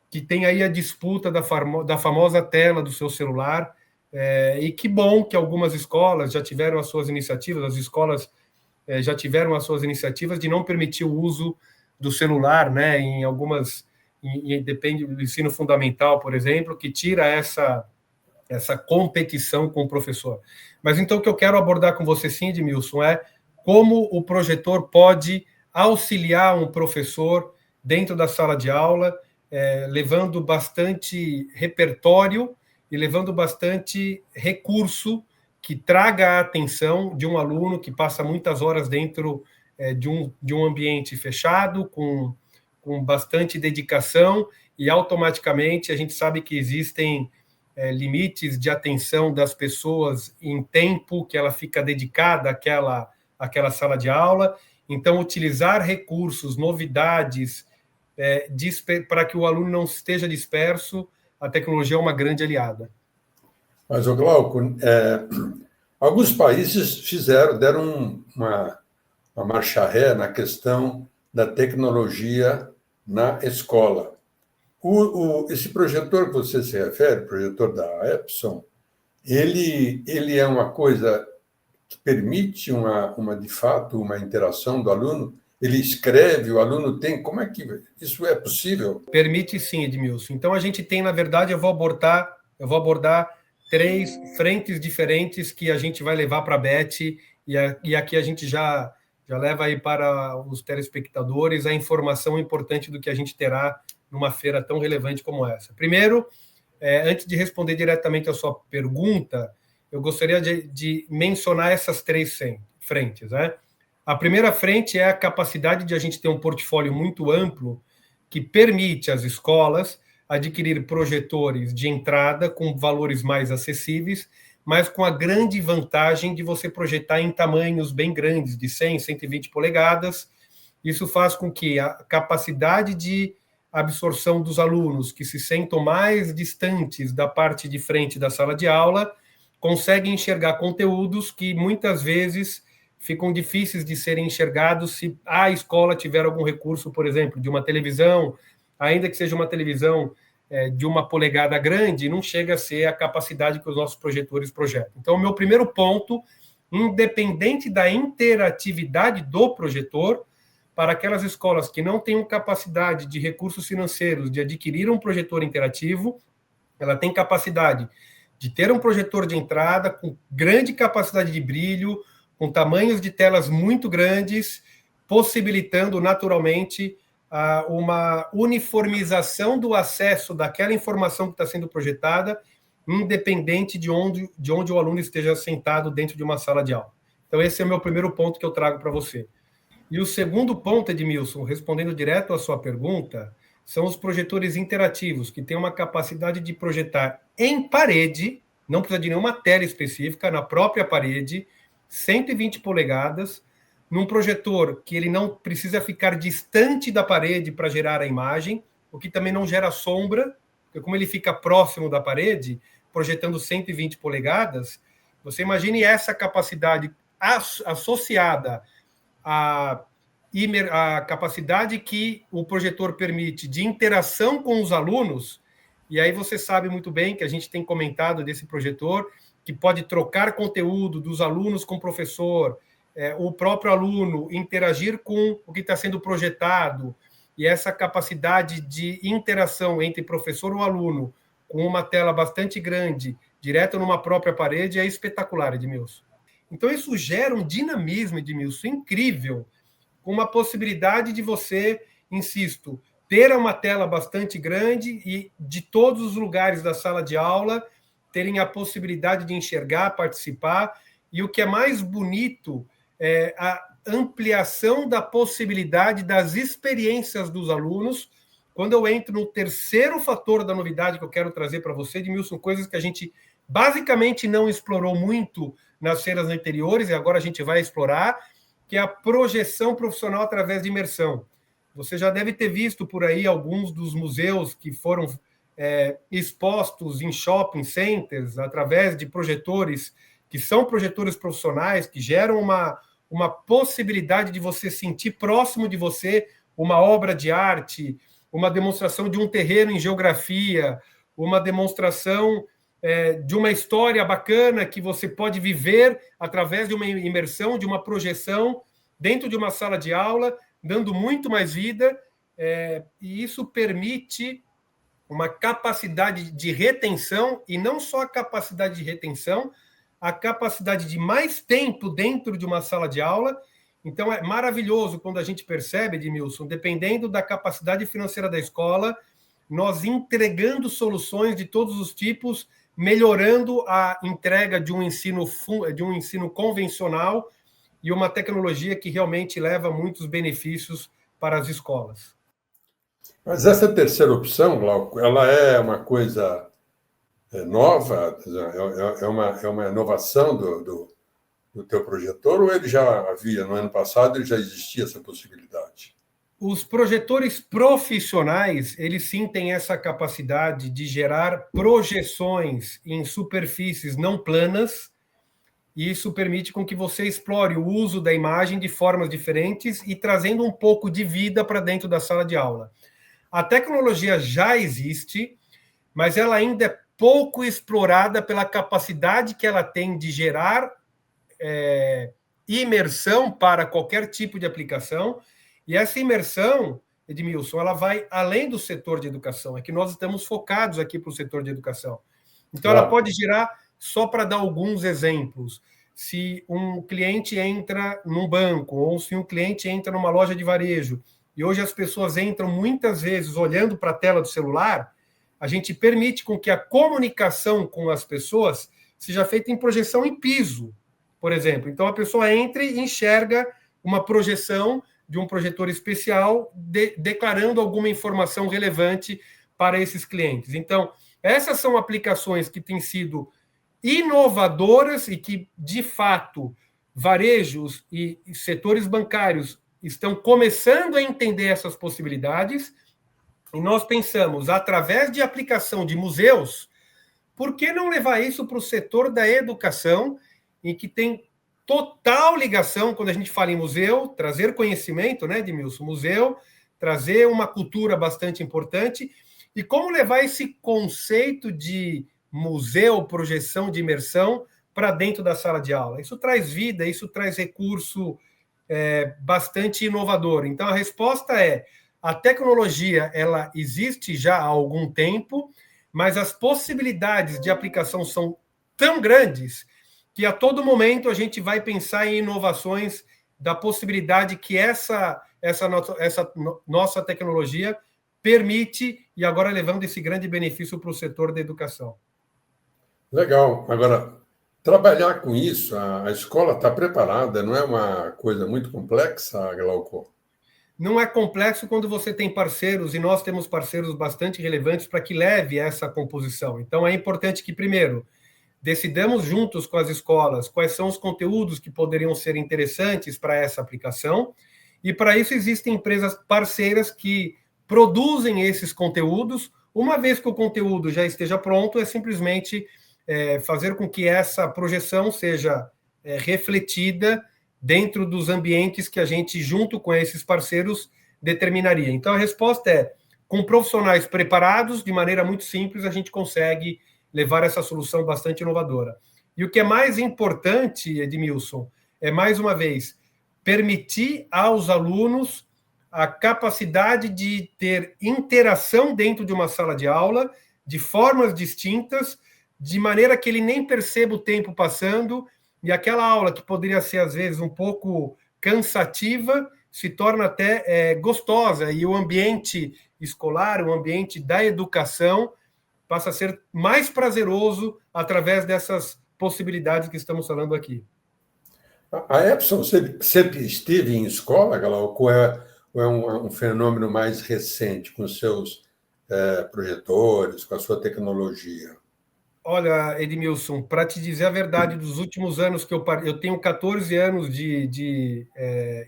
que tem aí a disputa da famosa tela do seu celular, E que bom que algumas escolas já tiveram as suas iniciativas, as escolas já tiveram as suas iniciativas de não permitir o uso do celular, né, em algumas, depende do ensino fundamental, por exemplo, que tira essa competição com o professor. Mas então o que eu quero abordar com você, sim, Edmilson, é como o projetor pode auxiliar um professor dentro da sala de aula, levando bastante repertório e levando bastante recurso que traga a atenção de um aluno que passa muitas horas dentro de um ambiente fechado, com bastante dedicação, e automaticamente a gente sabe que existem limites de atenção das pessoas em tempo que ela fica dedicada àquela sala de aula. Então, utilizar recursos, novidades, para que o aluno não esteja disperso, a tecnologia é uma grande aliada. Mas, Glauco, alguns países deram uma marcha ré na questão da tecnologia na escola. Esse projetor que você se refere, projetor da Epson, ele é uma coisa que permite de fato, uma interação do aluno? Ele escreve, o aluno tem... Como é que isso é possível? Permite sim, Edmilson. Então, a gente tem, na verdade, eu vou abordar 3 frentes diferentes que a gente vai levar para a Beth, e aqui a gente já leva aí para os telespectadores a informação importante do que a gente terá numa feira tão relevante como essa. Primeiro, antes de responder diretamente a sua pergunta, eu gostaria de mencionar essas 3 frentes, né? A primeira frente é a capacidade de a gente ter um portfólio muito amplo que permite às escolas adquirir projetores de entrada com valores mais acessíveis, mas com a grande vantagem de você projetar em tamanhos bem grandes, de 100, 120 polegadas. Isso faz com que a capacidade de absorção dos alunos que se sentam mais distantes da parte de frente da sala de aula conseguem enxergar conteúdos que muitas vezes ficam difíceis de serem enxergados se a escola tiver algum recurso, por exemplo, de uma televisão, ainda que seja uma televisão de 1 polegada grande, não chega a ser a capacidade que os nossos projetores projetam. Então, o meu primeiro ponto, independente da interatividade do projetor, para aquelas escolas que não tenham capacidade de recursos financeiros de adquirir um projetor interativo, ela tem capacidade de ter um projetor de entrada com grande capacidade de brilho, com tamanhos de telas muito grandes, possibilitando naturalmente uma uniformização do acesso daquela informação que está sendo projetada, independente de onde o aluno esteja sentado dentro de uma sala de aula. Então, esse é o meu primeiro ponto que eu trago para você. E o segundo ponto, Edmilson, respondendo direto à sua pergunta, são os projetores interativos, que têm uma capacidade de projetar em parede, não precisa de nenhuma tela específica, na própria parede, 120 polegadas, num projetor que ele não precisa ficar distante da parede para gerar a imagem, o que também não gera sombra, porque como ele fica próximo da parede, projetando 120 polegadas, você imagine essa capacidade associada a capacidade que o projetor permite de interação com os alunos, e aí você sabe muito bem que a gente tem comentado desse projetor, que pode trocar conteúdo dos alunos com o professor, o próprio aluno interagir com o que está sendo projetado, e essa capacidade de interação entre professor e aluno, com uma tela bastante grande, direto numa própria parede, é espetacular, Edmilson. Então, isso gera um dinamismo, Edmilson, incrível, com uma possibilidade de você, insisto, ter uma tela bastante grande e de todos os lugares da sala de aula terem a possibilidade de enxergar, participar, e o que é mais bonito é a ampliação da possibilidade das experiências dos alunos. Quando eu entro no terceiro fator da novidade que eu quero trazer para você, Edmilson, coisas que a gente basicamente não explorou muito nas feiras anteriores, e agora a gente vai explorar, que é a projeção profissional através de imersão. Você já deve ter visto por aí alguns dos museus que foram expostos em shopping centers através de projetores, que são projetores profissionais, que geram uma possibilidade de você sentir próximo de você uma obra de arte, uma demonstração de um terreno em geografia, uma demonstração de uma história bacana que você pode viver através de uma imersão, de uma projeção dentro de uma sala de aula, dando muito mais vida, e isso permite uma capacidade de retenção, e não só a capacidade de retenção, a capacidade de mais tempo dentro de uma sala de aula. Então, é maravilhoso quando a gente percebe, Edmilson, dependendo da capacidade financeira da escola, nós entregando soluções de todos os tipos, melhorando a entrega de um ensino convencional e uma tecnologia que realmente leva muitos benefícios para as escolas. Mas essa terceira opção, Glauco, ela é uma coisa nova, é uma inovação do teu projetor, ou ele já havia, no ano passado, ele já existia essa possibilidade? Os projetores profissionais, eles sim têm essa capacidade de gerar projeções em superfícies não planas, e isso permite com que você explore o uso da imagem de formas diferentes e trazendo um pouco de vida para dentro da sala de aula. A tecnologia já existe, mas ela ainda é pouco explorada pela capacidade que ela tem de gerar imersão para qualquer tipo de aplicação. E essa imersão, Edmilson, ela vai além do setor de educação. É que nós estamos focados aqui para o setor de educação. Então, ela pode gerar, só para dar alguns exemplos, se um cliente entra num banco, ou se um cliente entra numa loja de varejo, e hoje as pessoas entram muitas vezes olhando para a tela do celular, a gente permite com que a comunicação com as pessoas seja feita em projeção em piso, por exemplo. Então, a pessoa entra e enxerga uma projeção de um projetor especial declarando alguma informação relevante para esses clientes. Então, essas são aplicações que têm sido inovadoras e que, de fato, varejos e setores bancários estão começando a entender essas possibilidades, e nós pensamos, através de aplicação de museus, por que não levar isso para o setor da educação, em que tem total ligação, quando a gente fala em museu, trazer conhecimento, né, Edmilson? Museu, trazer uma cultura bastante importante, e como levar esse conceito de museu, projeção de imersão, para dentro da sala de aula. Isso traz vida, isso traz recurso bastante inovador. Então, a resposta é, a tecnologia ela existe já há algum tempo, mas as possibilidades de aplicação são tão grandes que a todo momento a gente vai pensar em inovações da possibilidade que essa nossa tecnologia permite, e agora levando esse grande benefício para o setor da educação. Legal. Agora, trabalhar com isso, a escola está preparada, não é uma coisa muito complexa, Glauco? Não é complexo quando você tem parceiros, e nós temos parceiros bastante relevantes para que leve essa composição. Então, é importante que, primeiro, decidamos juntos com as escolas quais são os conteúdos que poderiam ser interessantes para essa aplicação, e para isso existem empresas parceiras que produzem esses conteúdos. Uma vez que o conteúdo já esteja pronto, é simplesmente fazer com que essa projeção seja refletida dentro dos ambientes que a gente, junto com esses parceiros, determinaria. Então, a resposta é, com profissionais preparados, de maneira muito simples, a gente consegue levar essa solução bastante inovadora. E o que é mais importante, Edmilson, é, mais uma vez, permitir aos alunos a capacidade de ter interação dentro de uma sala de aula, de formas distintas, de maneira que ele nem perceba o tempo passando, e aquela aula que poderia ser, às vezes, um pouco cansativa, se torna até gostosa, e o ambiente escolar, o ambiente da educação, passa a ser mais prazeroso através dessas possibilidades que estamos falando aqui. A Epson sempre esteve em escola, Glauco, ou é um fenômeno mais recente, com seus projetores, com a sua tecnologia? Olha, Edmilson, para te dizer a verdade, dos últimos anos que eu tenho 14 anos de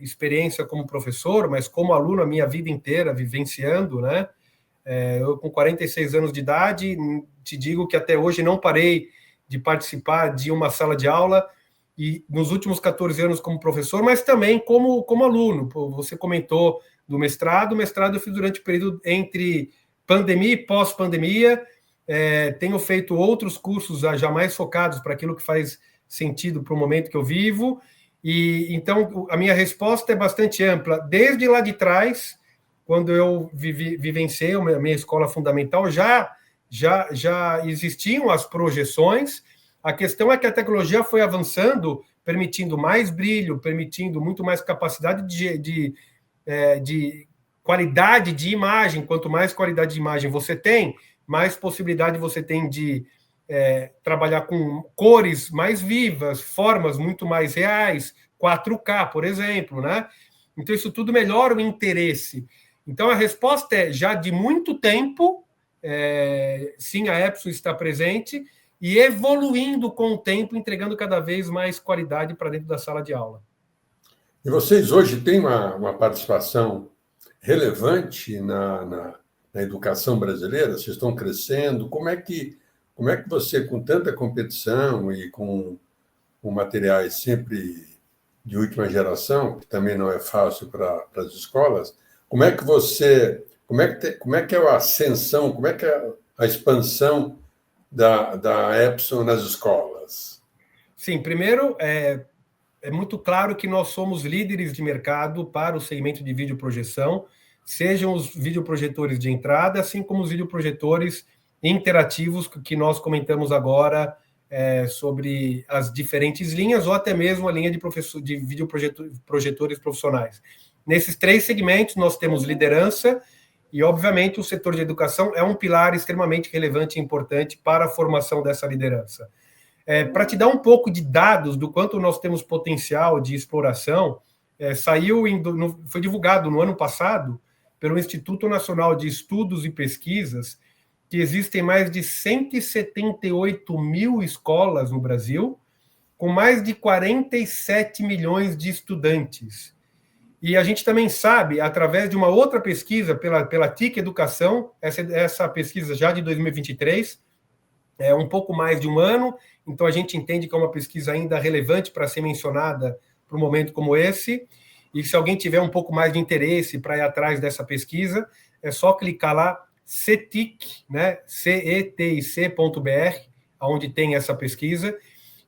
experiência como professor, mas como aluno a minha vida inteira, vivenciando, né? Eu, com 46 anos de idade, te digo que até hoje não parei de participar de uma sala de aula, e nos últimos 14 anos como professor, mas também como aluno. Você comentou do mestrado. O mestrado eu fiz durante o período entre pandemia e pós-pandemia, tenho feito outros cursos já mais focados para aquilo que faz sentido para o momento que eu vivo, e então a minha resposta é bastante ampla. Desde lá de trás, quando eu vivenciei a minha escola fundamental, já existiam as projeções. A questão é que a tecnologia foi avançando, permitindo mais brilho, permitindo muito mais capacidade de qualidade de imagem. Quanto mais qualidade de imagem você tem, mais possibilidade você tem de trabalhar com cores mais vivas, formas muito mais reais, 4K, por exemplo, né? Então, isso tudo melhora o interesse. Então, a resposta é, já de muito tempo, sim, a Epson está presente e evoluindo com o tempo, entregando cada vez mais qualidade para dentro da sala de aula. E vocês hoje têm uma participação relevante na educação brasileira? Vocês estão crescendo? Como é que você, com tanta competição e com materiais sempre de última geração, que também não é fácil para as escolas, como é que é a ascensão, como é que é a expansão da Epson nas escolas? Sim, primeiro, é muito claro que nós somos líderes de mercado para o segmento de videoprojeção, sejam os videoprojetores de entrada, assim como os videoprojetores interativos que nós comentamos agora sobre as diferentes linhas, ou até mesmo a linha de videoprojetores profissionais. Nesses 3 segmentos, nós temos liderança e, obviamente, o setor de educação é um pilar extremamente relevante e importante para a formação dessa liderança. Para te dar um pouco de dados do quanto nós temos potencial de exploração, foi divulgado no ano passado pelo Instituto Nacional de Estudos e Pesquisas que existem mais de 178 mil escolas no Brasil, com mais de 47 milhões de estudantes. E a gente também sabe, através de uma outra pesquisa pela TIC Educação, essa pesquisa já de 2023, um pouco mais de um ano, então a gente entende que é uma pesquisa ainda relevante para ser mencionada para um momento como esse, e se alguém tiver um pouco mais de interesse para ir atrás dessa pesquisa, é só clicar lá, CETIC, né, cetic.br, onde tem essa pesquisa,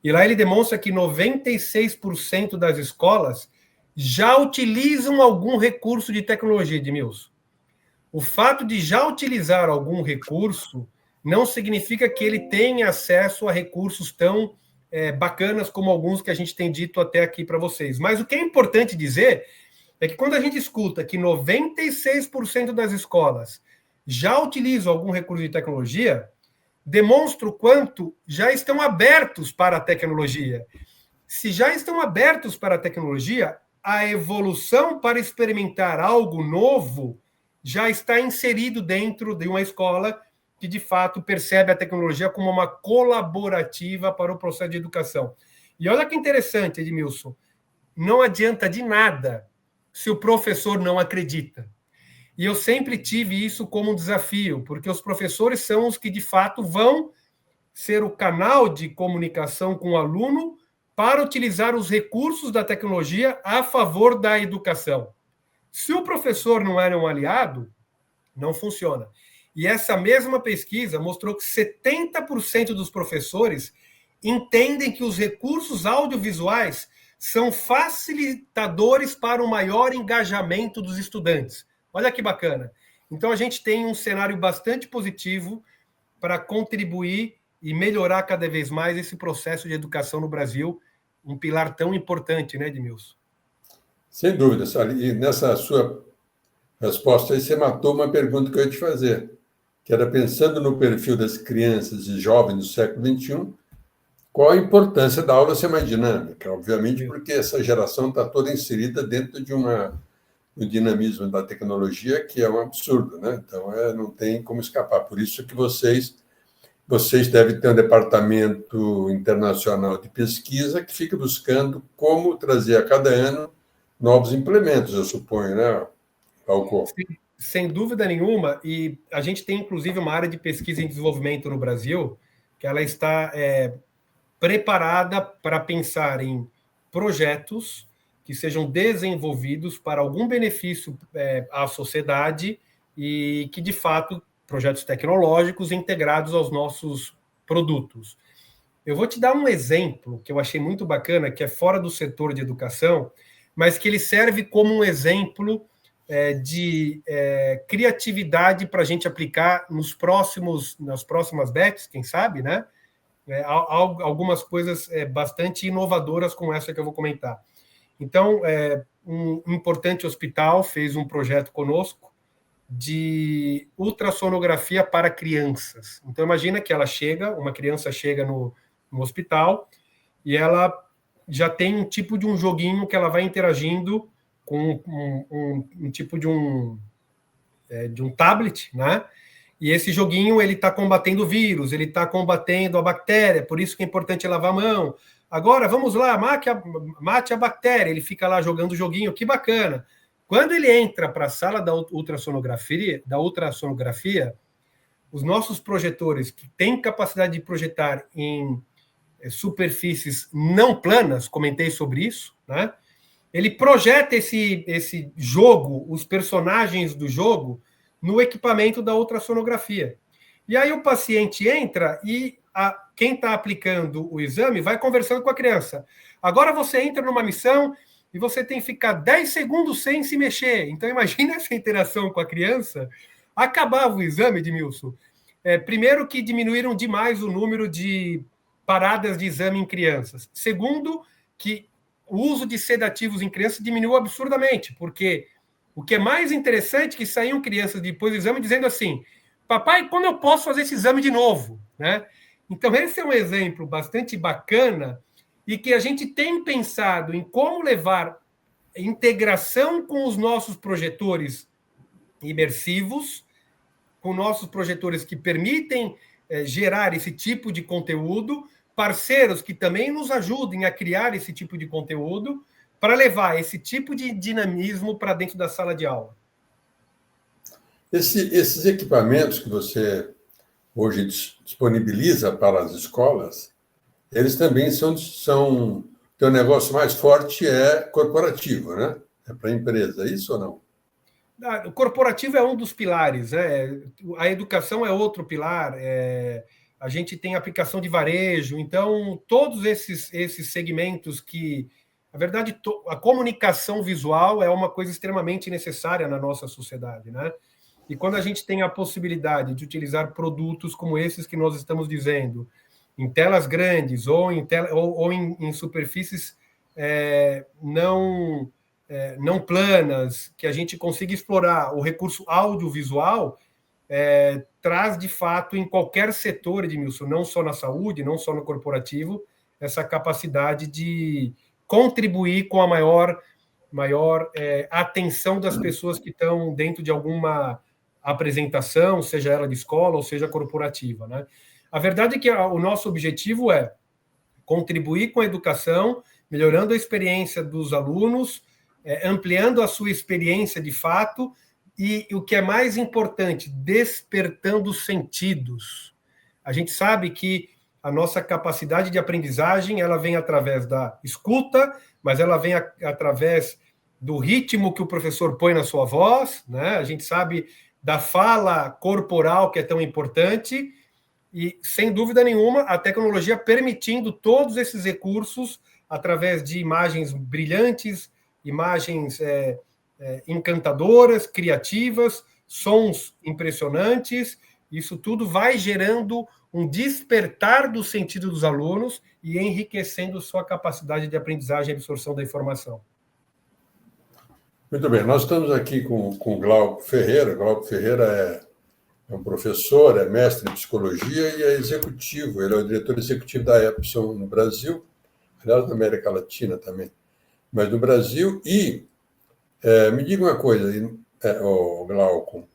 e lá ele demonstra que 96% das escolas já utilizam algum recurso de tecnologia, Edmilson. O fato de já utilizar algum recurso não significa que ele tenha acesso a recursos tão bacanas como alguns que a gente tem dito até aqui para vocês. Mas o que é importante dizer é que quando a gente escuta que 96% das escolas já utilizam algum recurso de tecnologia, demonstra o quanto já estão abertos para a tecnologia. Se já estão abertos para a tecnologia, a evolução para experimentar algo novo já está inserido dentro de uma escola que, de fato, percebe a tecnologia como uma colaborativa para o processo de educação. E olha que interessante, Edmilson, não adianta de nada se o professor não acredita. E eu sempre tive isso como um desafio, porque os professores são os que, de fato, vão ser o canal de comunicação com o aluno para utilizar os recursos da tecnologia a favor da educação. Se o professor não era um aliado, não funciona. E essa mesma pesquisa mostrou que 70% dos professores entendem que os recursos audiovisuais são facilitadores para o maior engajamento dos estudantes. Olha que bacana. Então, a gente tem um cenário bastante positivo para contribuir e melhorar cada vez mais esse processo de educação no Brasil, um pilar tão importante, né, Edmilson? Sem dúvida, Sally. E nessa sua resposta aí, você matou uma pergunta que eu ia te fazer, que era, pensando no perfil das crianças e jovens do século XXI, qual a importância da aula ser mais dinâmica? Obviamente, porque essa geração está toda inserida dentro de um dinamismo da tecnologia que é um absurdo, né? Então, não tem como escapar. Por isso que vocês devem ter um departamento internacional de pesquisa que fica buscando como trazer a cada ano novos implementos, eu suponho, né, Alcor? Sem dúvida nenhuma, e a gente tem, inclusive, uma área de pesquisa e desenvolvimento no Brasil que ela está preparada para pensar em projetos que sejam desenvolvidos para algum benefício à sociedade e que, de fato, projetos tecnológicos integrados aos nossos produtos. Eu vou te dar um exemplo que eu achei muito bacana, que é fora do setor de educação, mas que ele serve como um exemplo de criatividade para a gente aplicar nas próximas bets, quem sabe, né? Algumas coisas bastante inovadoras como essa que eu vou comentar. Então, um importante hospital fez um projeto conosco de ultrassonografia para crianças. Então, imagina que uma criança chega no hospital e ela já tem um tipo de um joguinho que ela vai interagindo com um tipo de um tablet, né? E esse joguinho, ele está combatendo o vírus, ele está combatendo a bactéria, por isso que é importante lavar a mão. Agora, vamos lá, mate a bactéria. Ele fica lá jogando o joguinho, que bacana. Quando ele entra para a sala da ultrassonografia, os nossos projetores, que têm capacidade de projetar em superfícies não planas, comentei sobre isso, né? Ele projeta esse jogo, os personagens do jogo, no equipamento da ultrassonografia. E aí o paciente entra e quem está aplicando o exame vai conversando com a criança. Agora você entra numa missão e você tem que ficar 10 segundos sem se mexer. Então, imagina essa interação com a criança. Acabava o exame, Edmilson. Primeiro que diminuíram demais o número de paradas de exame em crianças. Segundo, que o uso de sedativos em crianças diminuiu absurdamente, porque o que é mais interessante é que saíam crianças depois do exame dizendo assim, papai, como eu posso fazer esse exame de novo? Né? Então, esse é um exemplo bastante bacana e que a gente tem pensado em como levar integração com os nossos projetores imersivos, com nossos projetores que permitem gerar esse tipo de conteúdo, parceiros que também nos ajudem a criar esse tipo de conteúdo, para levar esse tipo de dinamismo para dentro da sala de aula. Esses equipamentos que você hoje disponibiliza para as escolas, eles também teu negócio mais forte é corporativo, né? É para a empresa, é isso ou não? O corporativo é um dos pilares, né? A educação é outro pilar, a gente tem aplicação de varejo, então todos esses segmentos que, na verdade, a comunicação visual é uma coisa extremamente necessária na nossa sociedade, né? E quando a gente tem a possibilidade de utilizar produtos como esses que nós estamos dizendo, em telas grandes ou em superfícies não planas, que a gente consiga explorar o recurso audiovisual, traz, de fato, em qualquer setor, Edmilson, não só na saúde, não só no corporativo, essa capacidade de contribuir com a maior atenção das pessoas que estão dentro de alguma apresentação, seja ela de escola ou seja corporativa, né? A verdade é que o nosso objetivo é contribuir com a educação, melhorando a experiência dos alunos, ampliando a sua experiência de fato e, o que é mais importante, despertando os sentidos. A gente sabe que a nossa capacidade de aprendizagem ela vem através da escuta, mas ela vem através do ritmo que o professor põe na sua voz, né? A gente sabe da fala corporal, que é tão importante, e, sem dúvida nenhuma, a tecnologia permitindo todos esses recursos através de imagens brilhantes, imagens encantadoras, criativas, sons impressionantes. Isso tudo vai gerando um despertar do sentido dos alunos e enriquecendo sua capacidade de aprendizagem e absorção da informação. Muito bem, nós estamos aqui com o Glauco Ferreira. Glauco Ferreira é um professor, é mestre em psicologia e é executivo. Ele é o diretor executivo da Epson no Brasil, aliás, na América Latina também, mas no Brasil. E me diga uma coisa, Glauco,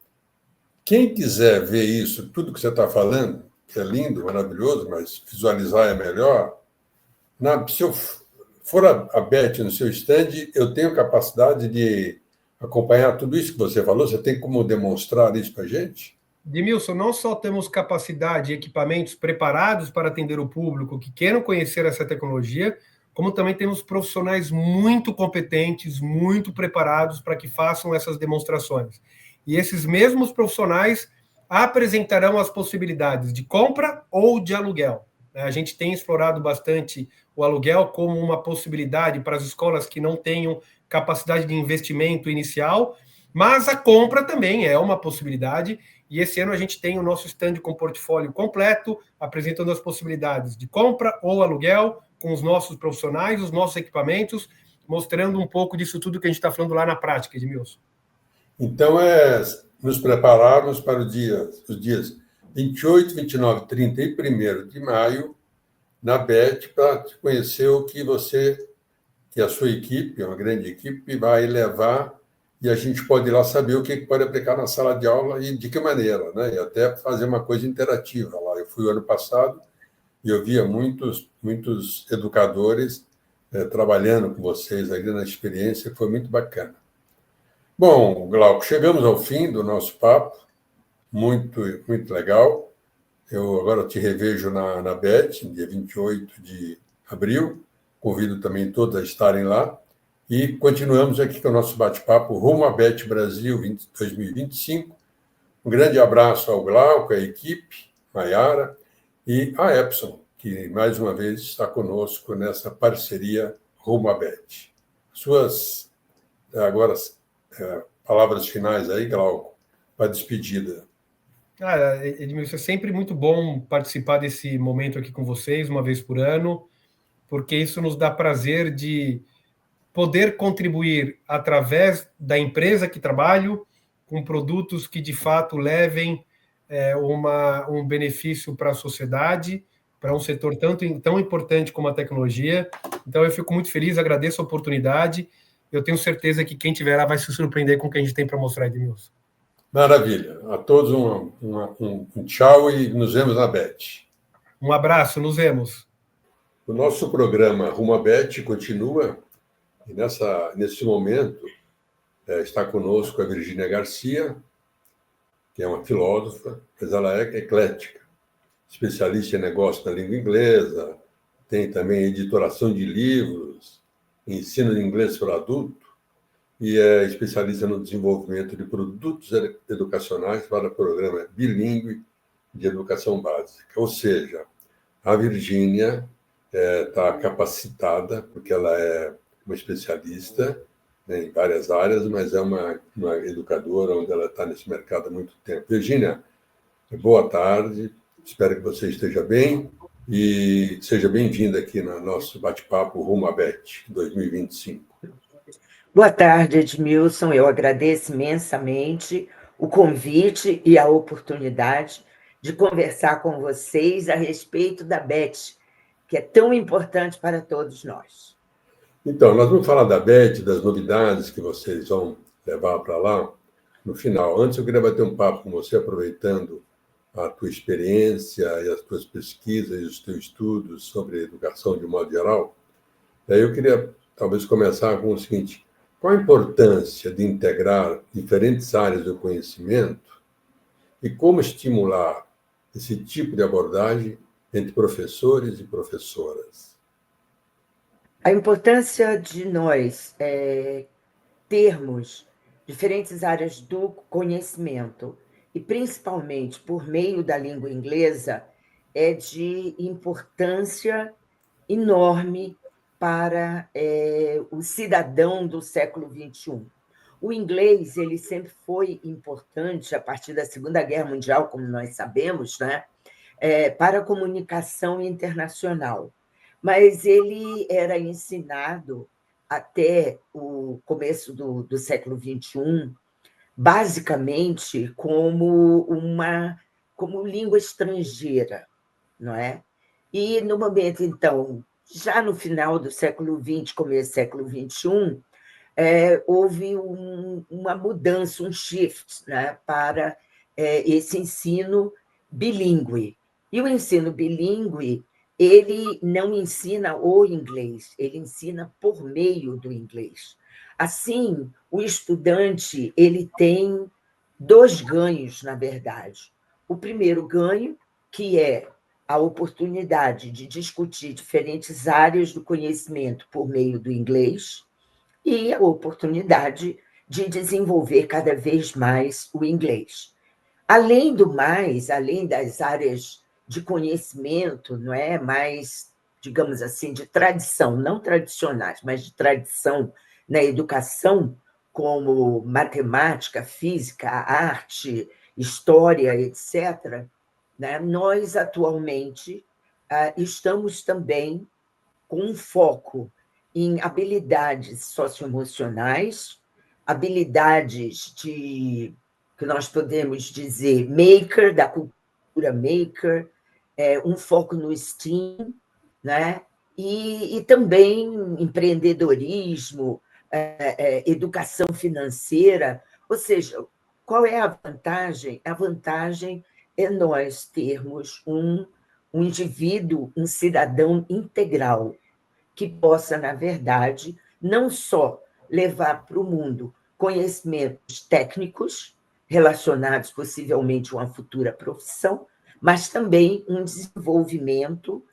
quem quiser ver isso, tudo que você está falando, que é lindo, maravilhoso, mas visualizar é melhor, se eu for a Beth no seu stand, eu tenho capacidade de acompanhar tudo isso que você falou? Você tem como demonstrar isso para a gente? Edmilson, não só temos capacidade e equipamentos preparados para atender o público que queiram conhecer essa tecnologia, como também temos profissionais muito competentes, muito preparados para que façam essas demonstrações. E esses mesmos profissionais apresentarão as possibilidades de compra ou de aluguel. A gente tem explorado bastante o aluguel como uma possibilidade para as escolas que não tenham capacidade de investimento inicial, mas a compra também é uma possibilidade, e esse ano a gente tem o nosso stand com portfólio completo, apresentando as possibilidades de compra ou aluguel, com os nossos profissionais, os nossos equipamentos, mostrando um pouco disso tudo que a gente está falando lá na prática, Edmilson. Então, nos prepararmos para os dias 28, 29, 30 e 1º de maio, na BET, para conhecer o que você e a sua equipe, uma grande equipe, vai levar, e a gente pode ir lá saber o que pode aplicar na sala de aula e de que maneira, né? E até fazer uma coisa interativa lá. Eu fui ano passado e eu via muitos educadores trabalhando com vocês ali na experiência, foi muito bacana. Bom, Glauco, chegamos ao fim do nosso papo, muito, muito legal. Eu agora te revejo na BET, dia 28 de abril. Convido também todos a estarem lá. E continuamos aqui com o nosso bate-papo rumo à BET Brasil 2025. Um grande abraço ao Glauco, à equipe, Maiara, e a Epson, que mais uma vez está conosco nessa parceria rumo à BET. Suas, agora, palavras finais aí, Glauco, para a despedida. Edmilson, é sempre muito bom participar desse momento aqui com vocês, uma vez por ano, porque isso nos dá prazer de poder contribuir através da empresa que trabalho, com produtos que de fato levem um benefício para a sociedade, para um setor tão importante como a tecnologia. Então, eu fico muito feliz, agradeço a oportunidade. Eu tenho certeza que quem estiver lá vai se surpreender com o que a gente tem para mostrar, Edmilson. Maravilha. A todos um tchau e nos vemos na BET. Um abraço, nos vemos. O nosso programa Rumo à BET continua, e nesse momento está conosco a Virgínia Garcia, que é uma filósofa, mas ela é eclética, especialista em negócio da língua inglesa, tem também editoração de livros, ensino de inglês para adulto, e é especialista no desenvolvimento de produtos educacionais para o programa bilíngue de educação básica. Ou seja, a Virgínia está capacitada, porque ela é uma especialista, né, em várias áreas, mas é uma educadora onde ela está nesse mercado há muito tempo. Virgínia, boa tarde, espero que você esteja bem e seja bem-vinda aqui no nosso bate-papo Rumo à BET 2025. Boa tarde, Edmilson. Eu agradeço imensamente o convite e a oportunidade de conversar com vocês a respeito da BET, que é tão importante para todos nós. Então, nós vamos falar da BET, das novidades que vocês vão levar para lá no final. Antes, eu queria bater um papo com você, aproveitando a tua experiência e as tuas pesquisas e os teus estudos sobre educação de modo geral. Daí eu queria, talvez, começar com o seguinte: qual a importância de integrar diferentes áreas do conhecimento e como estimular esse tipo de abordagem entre professores e professoras? A importância de nós termos diferentes áreas do conhecimento, e principalmente por meio da língua inglesa, é de importância enorme para o cidadão do século XXI. O inglês ele sempre foi importante a partir da Segunda Guerra Mundial, como nós sabemos, né? Para a comunicação internacional. Mas ele era ensinado até o começo do século XXI, basicamente como língua estrangeira, não é? E no momento, então, já no final do século XX, começo do século XXI, houve uma mudança, um shift, né, para esse ensino bilíngue. E o ensino bilíngue, ele não ensina o inglês, ele ensina por meio do inglês. Assim, o estudante ele tem dois ganhos, na verdade. O primeiro ganho, que é a oportunidade de discutir diferentes áreas do conhecimento por meio do inglês, e a oportunidade de desenvolver cada vez mais o inglês. Além do mais, além das áreas de conhecimento, não é, mais, digamos assim, de tradição, não tradicionais, mas de tradição na educação, como matemática, física, arte, história, etc., né, nós, atualmente, estamos também com um foco em habilidades socioemocionais, habilidades que nós podemos dizer maker, da cultura maker, um foco no STEAM, né? E também empreendedorismo, educação financeira. Ou seja, qual é a vantagem? A vantagem é nós termos um indivíduo, um cidadão integral, que possa, na verdade, não só levar para o mundo conhecimentos técnicos relacionados possivelmente a uma futura profissão, mas também um desenvolvimento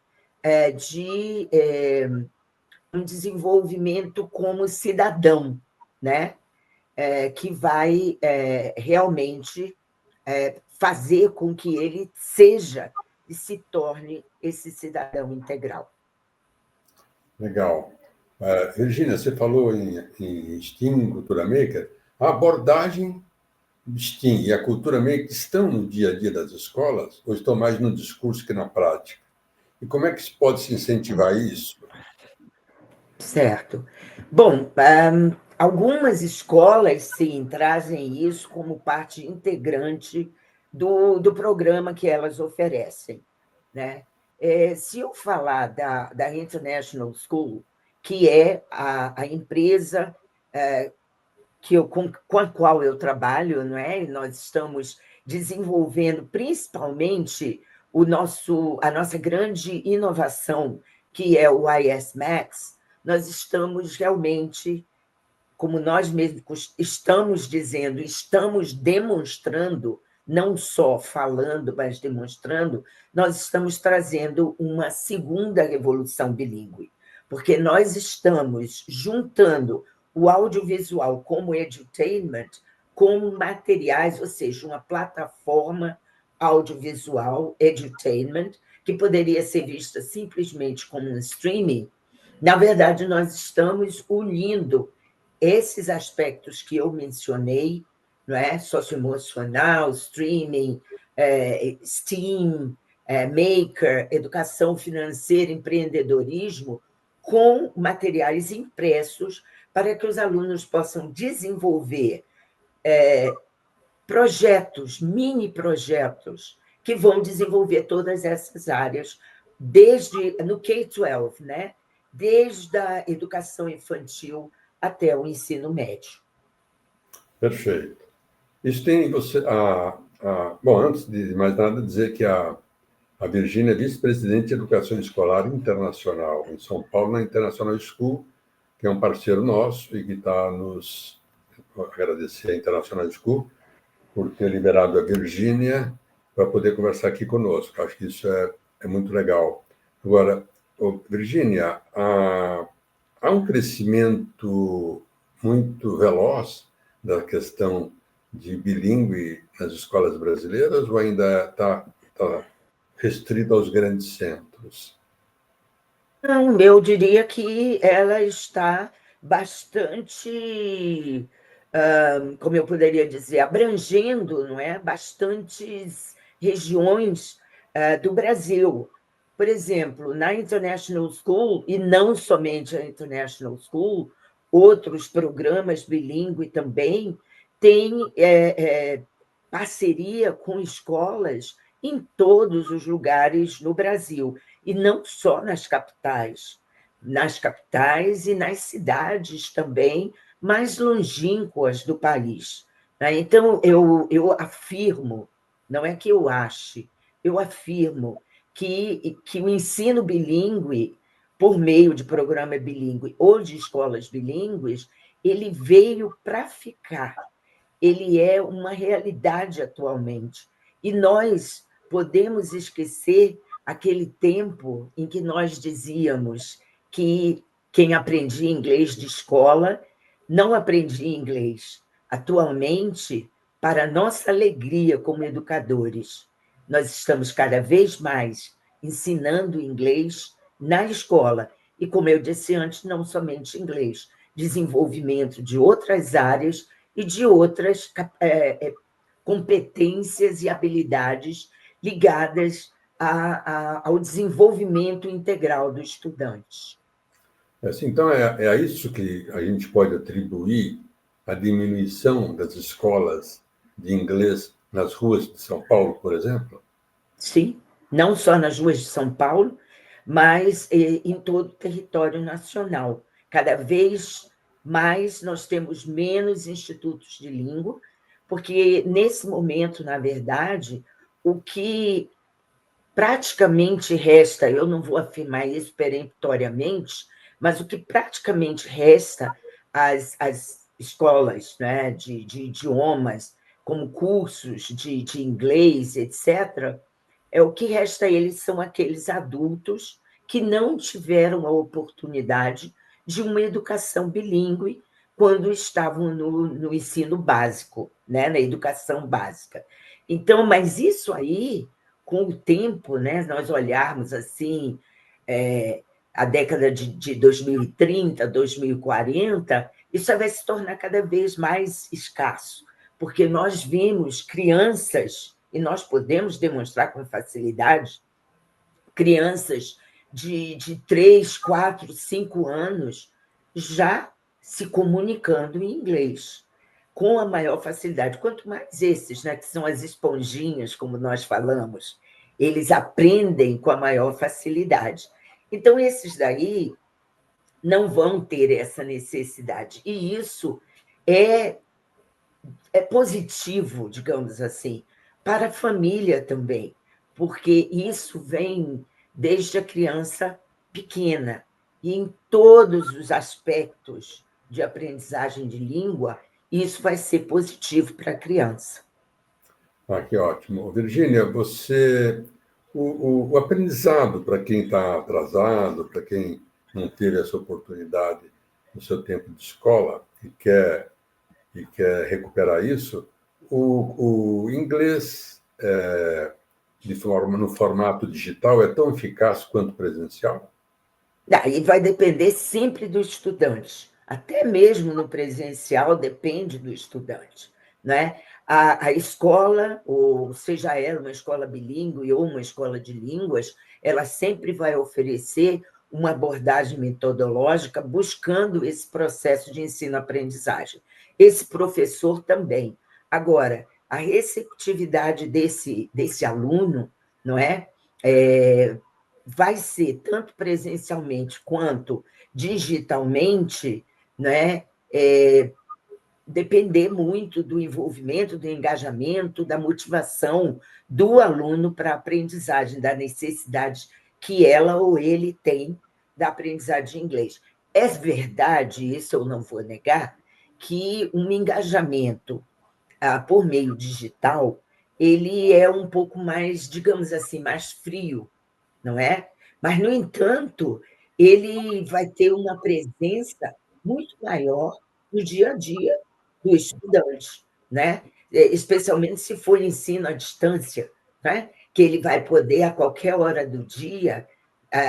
um desenvolvimento como cidadão, né? Que vai realmente fazer com que ele seja e se torne esse cidadão integral. Legal. Virgínia, você falou em STEAM, cultura maker. A abordagem do STEAM e a cultura maker estão no dia a dia das escolas ou estão mais no discurso que na prática? E como é que se pode se incentivar isso? Certo. Bom, algumas escolas, sim, trazem isso como parte integrante do programa que elas oferecem, né? Se eu falar da International School, que é a empresa com a qual eu trabalho, não é? Nós estamos desenvolvendo principalmente a nossa grande inovação, que é o IS Max. Nós estamos realmente, como nós mesmos estamos dizendo, estamos demonstrando, não só falando, mas demonstrando, nós estamos trazendo uma segunda revolução bilíngue, porque nós estamos juntando o audiovisual como edutainment com materiais, ou seja, uma plataforma audiovisual edutainment, que poderia ser vista simplesmente como um streaming. Na verdade, nós estamos unindo esses aspectos que eu mencionei, não é? Socioemocional, streaming, STEAM, maker, educação financeira, empreendedorismo, com materiais impressos para que os alunos possam desenvolver projetos, mini projetos, que vão desenvolver todas essas áreas, desde no K-12, né? Desde a educação infantil até o ensino médio. Perfeito. Isso tem você. Bom, antes de mais nada, dizer que a Virgínia é vice-presidente de Educação Escolar Internacional em São Paulo, na International School, que é um parceiro nosso e que está nos agradecer a International School por ter liberado a Virgínia para poder conversar aqui conosco. Acho que isso é muito legal. Agora, Virgínia, há um crescimento muito veloz da questão de bilíngue nas escolas brasileiras ou ainda está restrito aos grandes centros? Não, eu diria que ela está bastante, como eu poderia dizer, abrangendo, não é? Bastantes regiões do Brasil. Por exemplo, na International School, e não somente a International School, outros programas bilíngue também têm parceria com escolas em todos os lugares no Brasil, e não só nas capitais e nas cidades também mais longínquas do país. Então, eu afirmo, não é que eu ache, eu afirmo que o ensino bilíngue, por meio de programa bilíngue ou de escolas bilíngues, ele veio para ficar. Ele é uma realidade atualmente. E nós podemos esquecer aquele tempo em que nós dizíamos que quem aprendia inglês de escola não aprendia inglês. Atualmente, para nossa alegria como educadores, nós estamos cada vez mais ensinando inglês na escola. E, como eu disse antes, não somente inglês, desenvolvimento de outras áreas e de outras competências e habilidades ligadas ao desenvolvimento integral do estudante. Assim, então, é a isso que a gente pode atribuir a diminuição das escolas de inglês nas ruas de São Paulo, por exemplo? Sim, não só nas ruas de São Paulo, mas em todo o território nacional. Cada vez mais nós temos menos institutos de língua, porque nesse momento, na verdade, o que praticamente resta, eu não vou afirmar isso peremptoriamente, mas o que praticamente resta às escolas, né, de idiomas, como cursos de inglês, etc., o que resta a eles são aqueles adultos que não tiveram a oportunidade de uma educação bilíngue quando estavam no ensino básico, né, na educação básica. Então, mas isso aí, com o tempo, né, nós olharmos assim, a década de 2030, 2040, isso vai se tornar cada vez mais escasso, porque nós vimos crianças, e nós podemos demonstrar com facilidade, crianças de 3, 4, 5 anos já se comunicando em inglês, com a maior facilidade. Quanto mais esses, né, que são as esponjinhas, como nós falamos, eles aprendem com a maior facilidade. Então, esses daí não vão ter essa necessidade. E isso é positivo, digamos assim, para a família também, porque isso vem desde a criança pequena, e em todos os aspectos de aprendizagem de língua, isso vai ser positivo para a criança. Ah, que ótimo. Virgínia, o aprendizado para quem está atrasado, para quem não teve essa oportunidade no seu tempo de escola e quer recuperar isso, o inglês no formato digital é tão eficaz quanto presencial? Daí vai depender sempre do estudante. Até mesmo no presencial depende do estudante, né? A escola, ou seja ela uma escola bilíngue ou uma escola de línguas, ela sempre vai oferecer uma abordagem metodológica buscando esse processo de ensino-aprendizagem. Esse professor também. Agora, a receptividade desse aluno, não é? Vai ser tanto presencialmente quanto digitalmente, né? Depender muito do envolvimento, do engajamento, da motivação do aluno para a aprendizagem, da necessidade que ela ou ele tem da aprendizagem de inglês. É verdade, isso eu não vou negar, que um engajamento por meio digital ele é um pouco mais, digamos assim, mais frio, não é? Mas, no entanto, ele vai ter uma presença muito maior no dia a dia do estudante, né? Especialmente se for ensino à distância, né? Que ele vai poder, a qualquer hora do dia,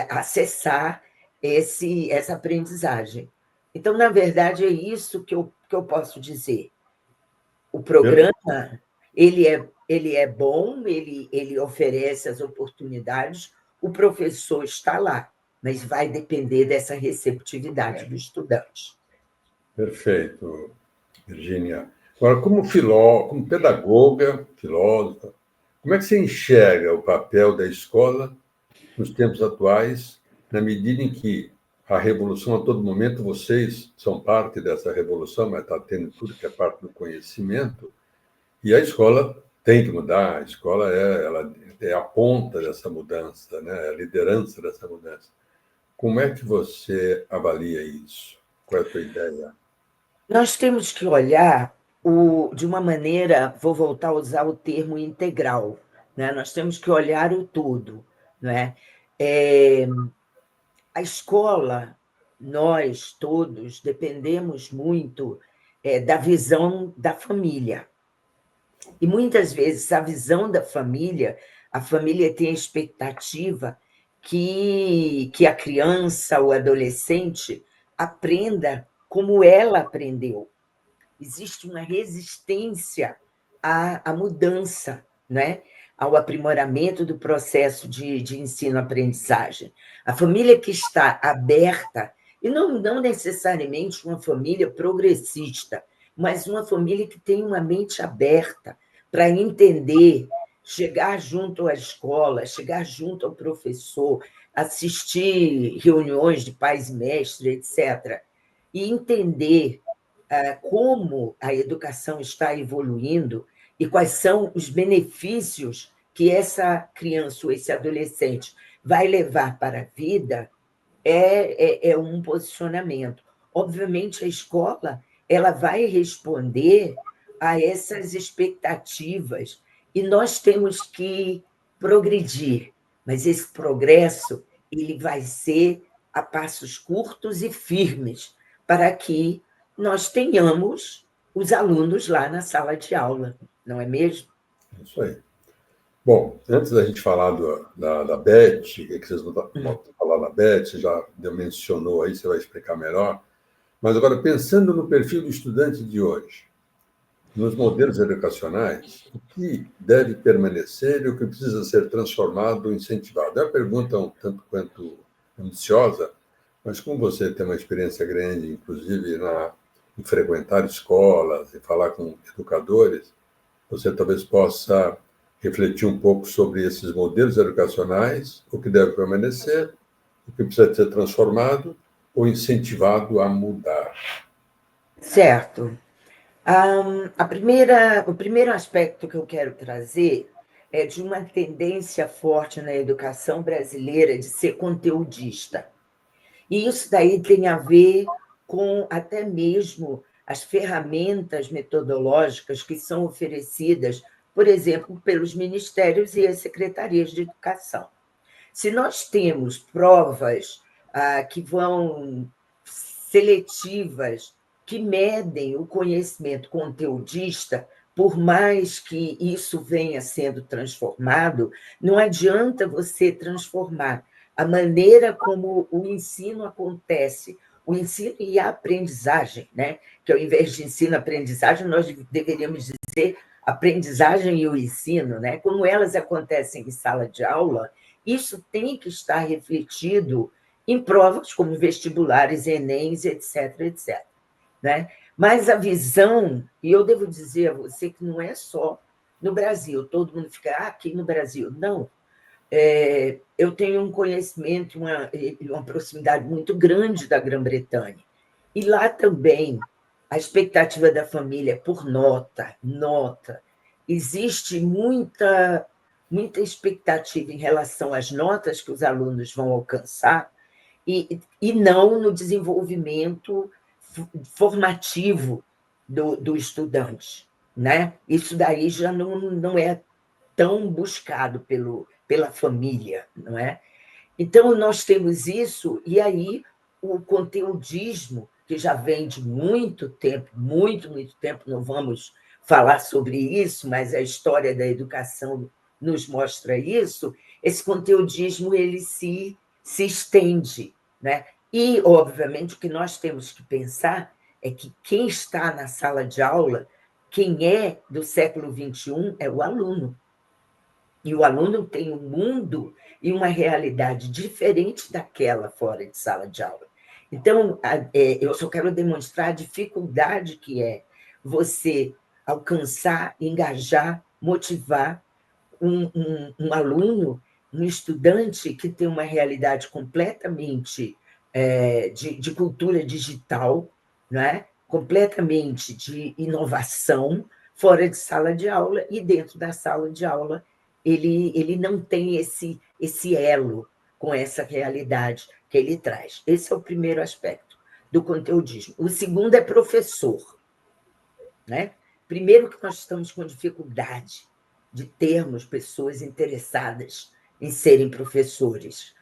acessar essa aprendizagem. Então, na verdade, é isso que eu posso dizer. O programa ele é bom, ele oferece as oportunidades, o professor está lá, mas vai depender dessa receptividade do estudante. Perfeito, Virgínia. Agora, como pedagoga, filósofa, como é que você enxerga o papel da escola nos tempos atuais, na medida em que a revolução, a todo momento, vocês são parte dessa revolução, mas está tendo tudo que é parte do conhecimento, e a escola tem que mudar, a escola ela é a ponta dessa mudança, né? É a liderança dessa mudança. Como é que você avalia isso? Qual é a tua ideia? Nós temos que olhar de uma maneira, vou voltar a usar o termo integral, né? Nós temos que olhar o todo, né? A escola, nós todos dependemos muito da visão da família, E muitas vezes a visão da família, a família tem a expectativa que a criança ou adolescente aprenda como ela aprendeu. Existe uma resistência à mudança, né? Ao aprimoramento do processo de ensino-aprendizagem. A família que está aberta, e não necessariamente uma família progressista, mas uma família que tem uma mente aberta para entender, chegar junto à escola, chegar junto ao professor, assistir reuniões de pais e mestres, etc., e entender como a educação está evoluindo e quais são os benefícios que essa criança ou esse adolescente vai levar para a vida, é um posicionamento. Obviamente, a escola ela vai responder a essas expectativas e nós temos que progredir, mas esse progresso ele vai ser a passos curtos e firmes para que nós tenhamos os alunos lá na sala de aula, não é mesmo? Isso aí. Bom, antes da gente falar da Beth, o que vocês vão falar da Beth, você já mencionou aí, você vai explicar melhor. Mas agora, pensando no perfil do estudante de hoje, nos modelos educacionais, o que deve permanecer e o que precisa ser transformado ou incentivado? É uma pergunta um tanto quanto ambiciosa, mas como você tem uma experiência grande, inclusive em frequentar escolas e falar com educadores, você talvez possa refletir um pouco sobre esses modelos educacionais, o que deve permanecer, o que precisa ser transformado ou incentivado a mudar. Certo. O primeiro aspecto que eu quero trazer é de uma tendência forte na educação brasileira de ser conteudista. E isso daí tem a ver com até mesmo as ferramentas metodológicas que são oferecidas, por exemplo, pelos ministérios e as secretarias de educação. Se nós temos provas que vão seletivas, que medem o conhecimento conteudista, por mais que isso venha sendo transformado, não adianta você transformar a maneira como o ensino acontece, o ensino e a aprendizagem, né? Que ao invés de ensino-aprendizagem, nós deveríamos dizer aprendizagem e o ensino, né? Como elas acontecem em sala de aula, isso tem que estar refletido em provas como vestibulares, Enems, etc., etc. Né? Mas a visão, e eu devo dizer a você que não é só no Brasil, todo mundo fica aqui no Brasil. Não. Eu tenho um conhecimento, uma proximidade muito grande da Grã-Bretanha. E lá também a expectativa da família é por nota. Existe muita expectativa em relação às notas que os alunos vão alcançar e não no desenvolvimento formativo do estudante. Né? Isso daí já não é tão buscado pela família. Não é? Então, nós temos isso, e aí o conteudismo, que já vem de muito tempo, muito tempo, não vamos falar sobre isso, mas a história da educação nos mostra isso, esse conteudismo ele se estende. Né? E, obviamente, o que nós temos que pensar é que quem está na sala de aula, quem é do século XXI, é o aluno. E o aluno tem um mundo e uma realidade diferente daquela fora de sala de aula. Então, eu só quero demonstrar a dificuldade que é você alcançar, engajar, motivar um aluno, um estudante que tem uma realidade completamente de cultura digital, né? Completamente de inovação, fora de sala de aula, e dentro da sala de aula ele não tem esse elo com essa realidade que ele traz. Esse é o primeiro aspecto do conteudismo. O segundo é professor. Né? Primeiro que nós estamos com dificuldade de termos pessoas interessadas em serem professores,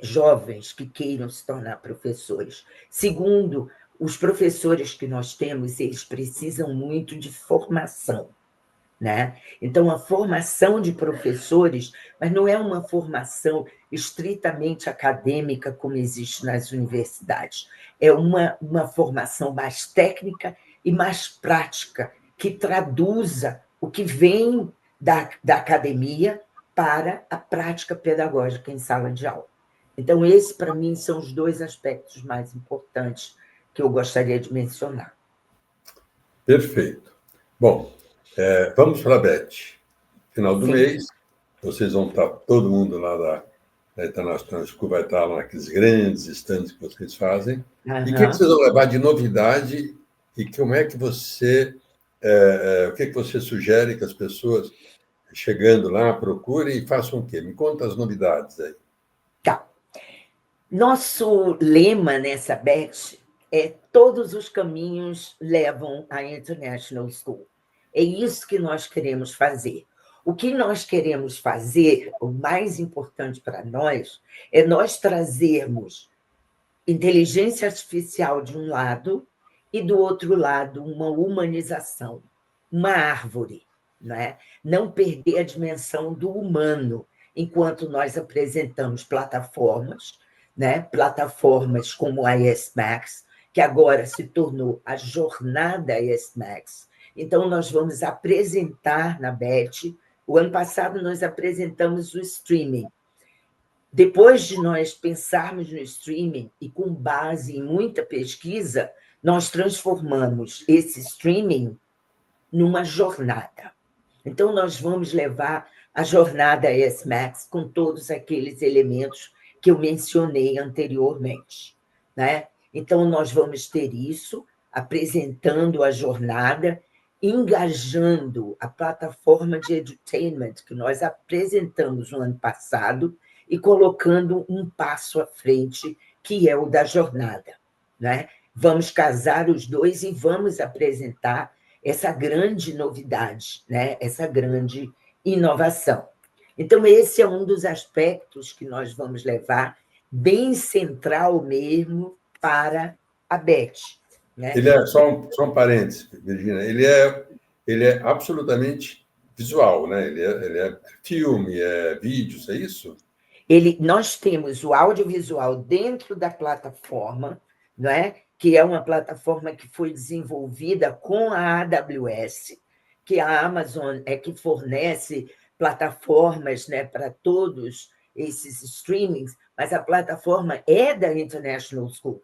jovens que queiram se tornar professores. Segundo, os professores que nós temos, eles precisam muito de formação. né? Então, a formação de professores, mas não é uma formação estritamente acadêmica, como existe nas universidades. É uma formação mais técnica e mais prática, que traduza o que vem da academia para a prática pedagógica em sala de aula. Então, esse, para mim, são os dois aspectos mais importantes que eu gostaria de mencionar. Perfeito. Bom, vamos para a Beth. Final do Sim. mês, vocês vão estar, todo mundo lá da International School vai estar lá naqueles grandes estandes que vocês fazem. E o que vocês vão levar de novidade e como é que você, o que você sugere que as pessoas, chegando lá, procurem e façam o quê? Me conta as novidades aí. Tá. Nosso lema nessa Beth é todos os caminhos levam à International School. É isso que nós queremos fazer. O que nós queremos fazer, o mais importante para nós, é nós trazermos inteligência artificial de um lado e, do outro lado, uma humanização, uma árvore, né? Não perder a dimensão do humano, enquanto nós apresentamos plataformas, né? Plataformas como a ESMAX, que agora se tornou a jornada ESMAX. Então, nós vamos apresentar na BET. O ano passado, nós apresentamos o streaming. Depois de nós pensarmos no streaming e com base em muita pesquisa, nós transformamos esse streaming numa jornada. Então, nós vamos levar a jornada ESMAX com todos aqueles elementos que eu mencionei anteriormente, né? Então, nós vamos ter isso, apresentando a jornada, engajando a plataforma de edutainment que nós apresentamos no ano passado e colocando um passo à frente, que é o da jornada, né? Vamos casar os dois e vamos apresentar essa grande novidade, né? Essa grande inovação. Então, esse é um dos aspectos que nós vamos levar, bem central mesmo, para a Beth. Né? Ele é, só um parênteses, Virginia, ele é absolutamente visual, né? Ele é filme, é vídeos, é isso? Nós temos o audiovisual dentro da plataforma, não é? Que é uma plataforma que foi desenvolvida com a AWS, que a Amazon é que fornece plataformas, né, para todos esses streamings, mas a plataforma é da International School.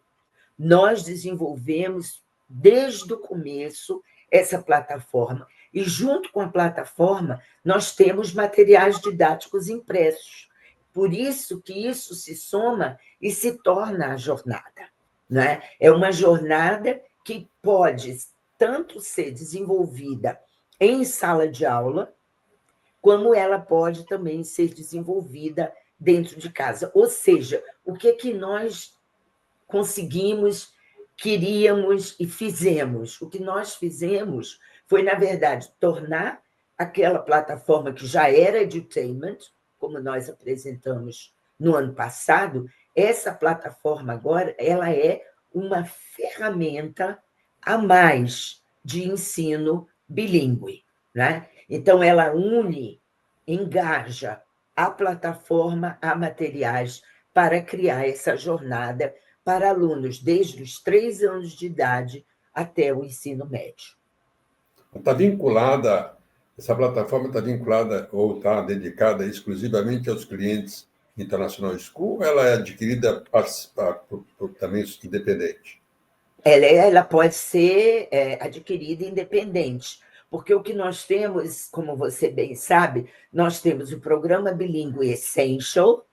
Nós desenvolvemos, desde o começo, essa plataforma, e, junto com a plataforma, nós temos materiais didáticos impressos. Por isso que isso se soma e se torna a jornada. Né? É uma jornada que pode tanto ser desenvolvida em sala de aula, como ela pode também ser desenvolvida dentro de casa. Ou seja, o que nós conseguimos, queríamos e fizemos? O que nós fizemos foi, na verdade, tornar aquela plataforma que já era edutainment, como nós apresentamos no ano passado, essa plataforma agora ela é uma ferramenta a mais de ensino bilíngue. Né? Então, ela une, engaja a plataforma a materiais para criar essa jornada para alunos desde os 3 anos de idade até o ensino médio. Está vinculada, essa plataforma está vinculada ou está dedicada exclusivamente aos clientes International School ou ela é adquirida por também independente? Ela pode ser adquirida independente, porque o que nós temos, como você bem sabe, nós temos o programa bilíngue Essential,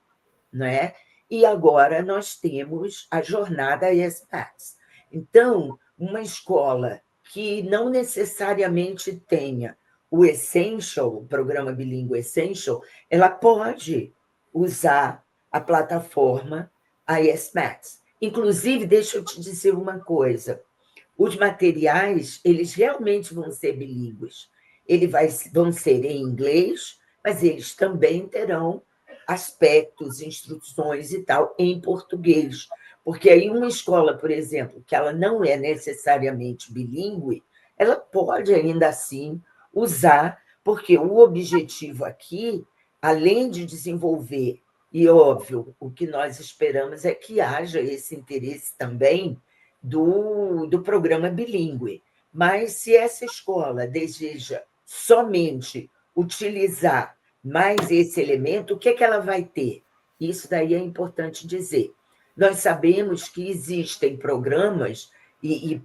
né? E agora nós temos a jornada ESMAX. Então, uma escola que não necessariamente tenha o Essential, o programa bilíngue Essential, ela pode usar a plataforma a ESMAX. Inclusive, deixa eu te dizer uma coisa, os materiais, eles realmente vão ser bilíngues. Vão ser em inglês, mas eles também terão aspectos, instruções e tal em português. Porque aí uma escola, por exemplo, que ela não é necessariamente bilíngue, ela pode ainda assim usar Porque o objetivo aqui, além de desenvolver, e óbvio, o que nós esperamos é que haja esse interesse também do programa bilíngue. Mas se essa escola deseja somente utilizar mais esse elemento, o que é que ela vai ter? Isso daí é importante dizer. Nós sabemos que existem programas e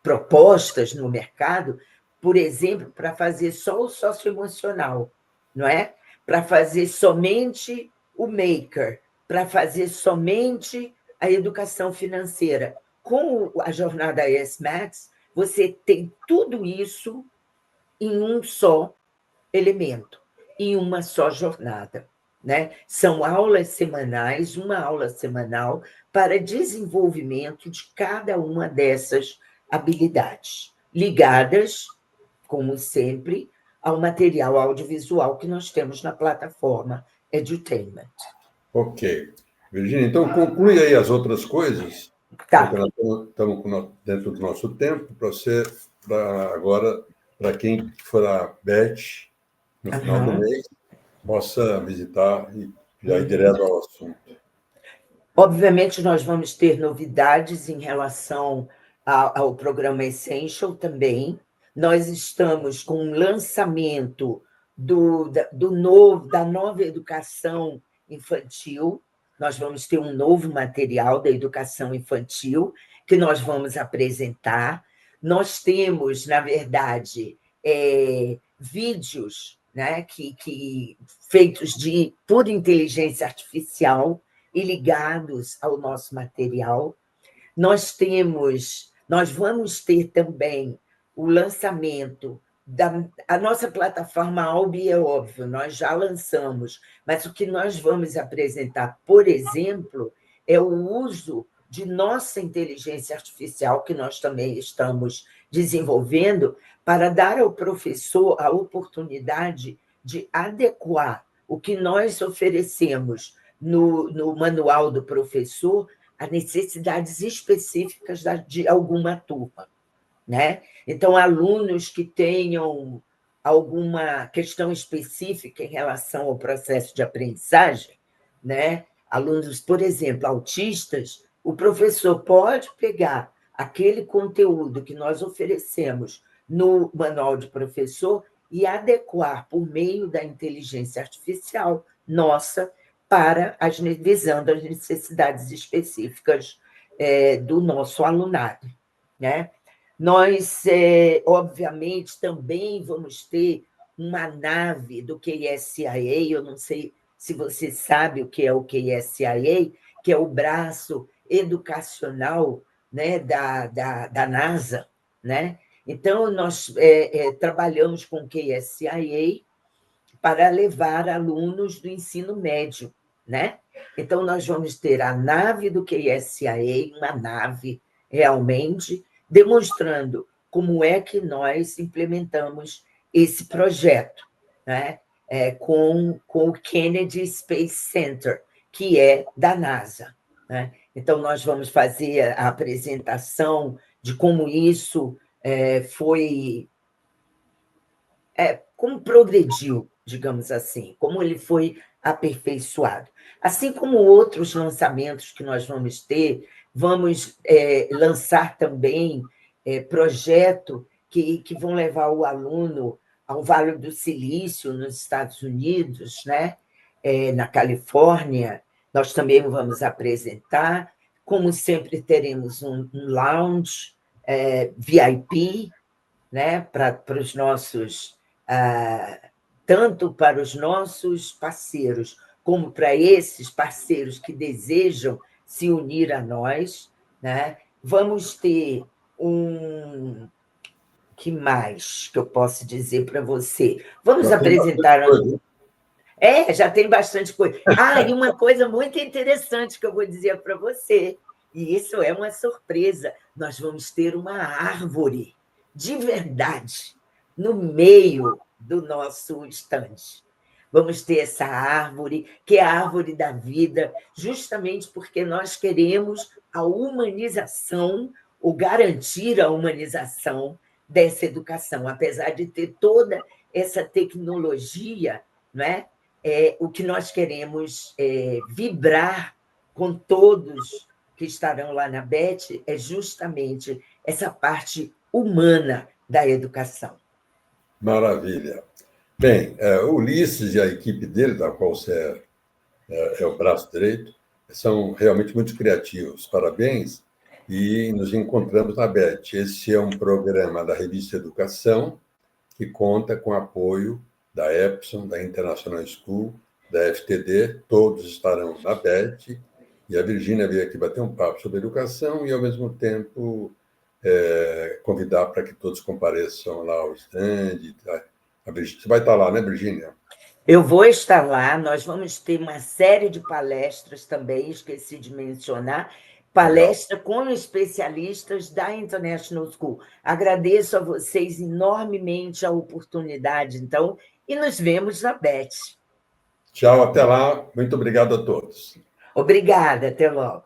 propostas no mercado, por exemplo, para fazer só o socioemocional, não é? Para fazer somente o maker, para fazer somente a educação financeira. Com a jornada S-Max, você tem tudo isso em um só elemento, em uma só jornada. Né? São aulas semanais, uma aula semanal, para desenvolvimento de cada uma dessas habilidades, ligadas, como sempre, ao material audiovisual que nós temos na plataforma Edutainment. Ok. Virginia, então conclui aí as outras coisas, Tá. porque nós estamos dentro do nosso tempo, agora, para quem for a Beth, no final do mês, possa visitar e já ir direto ao assunto. Obviamente, nós vamos ter novidades em relação ao programa Essential também. Nós estamos com um lançamento da nova educação infantil. Nós vamos ter um novo material da educação infantil que nós vamos apresentar. Nós temos, na verdade, vídeos, né, feitos por inteligência artificial e ligados ao nosso material. Nós vamos ter também o lançamento a nossa plataforma Albi, é óbvio, nós já lançamos, mas o que nós vamos apresentar, por exemplo, é o uso de nossa inteligência artificial, que nós também estamos desenvolvendo, para dar ao professor a oportunidade de adequar o que nós oferecemos no manual do professor a necessidades específicas de alguma turma. Né? Então, alunos que tenham alguma questão específica em relação ao processo de aprendizagem, né? Alunos, por exemplo, autistas, o professor pode pegar aquele conteúdo que nós oferecemos no manual de professor e adequar por meio da inteligência artificial nossa visando as necessidades específicas do nosso alunado. Né? Nós, obviamente, também vamos ter uma nave do QSIA, eu não sei se você sabe o que é o QSIA, que é o braço educacional, né, da NASA. Né? Então, nós trabalhamos com o QSIA para levar alunos do ensino médio. Né? Então, nós vamos ter a nave do QSIA, uma nave realmente, demonstrando como é que nós implementamos esse projeto, né? Com o Kennedy Space Center, que é da NASA. Né? Então, nós vamos fazer a apresentação de como isso como progrediu, digamos assim, como ele foi aperfeiçoado. Assim como outros lançamentos que nós vamos ter, vamos lançar também projetos que vão levar o aluno ao Vale do Silício, nos Estados Unidos, né? Na Califórnia, nós também vamos apresentar. Como sempre, teremos um lounge VIP, né? Para os nossos... tanto para os nossos parceiros, como para esses parceiros que desejam se unir a nós. Né? Vamos ter que mais que eu posso dizer para você? Vamos apresentar... já tem bastante coisa. E uma coisa muito interessante que eu vou dizer para você, e isso é uma surpresa, nós vamos ter uma árvore de verdade no meio do nosso estande. Vamos ter essa árvore, que é a árvore da vida, justamente porque nós queremos a humanização, ou garantir a humanização dessa educação, apesar de ter toda essa tecnologia, não é? O que nós queremos vibrar com todos que estarão lá na BET é justamente essa parte humana da educação. Maravilha. Bem, o Ulisses e a equipe dele, da qual você é o braço direito, são realmente muito criativos. Parabéns. E nos encontramos na BET. Esse é um programa da revista Educação, que conta com o apoio da Epson, da International School, da FTD, todos estarão na BET, e a Virgínia veio aqui bater um papo sobre educação e, ao mesmo tempo, convidar para que todos compareçam lá ao stand. Você vai estar lá, né, Virgínia? Eu vou estar lá, nós vamos ter uma série de palestras também, esqueci de mencionar, palestra com especialistas da International School. Agradeço a vocês enormemente a oportunidade, então, e nos vemos na BET. Tchau, até lá. Muito obrigado a todos. Obrigada, até logo.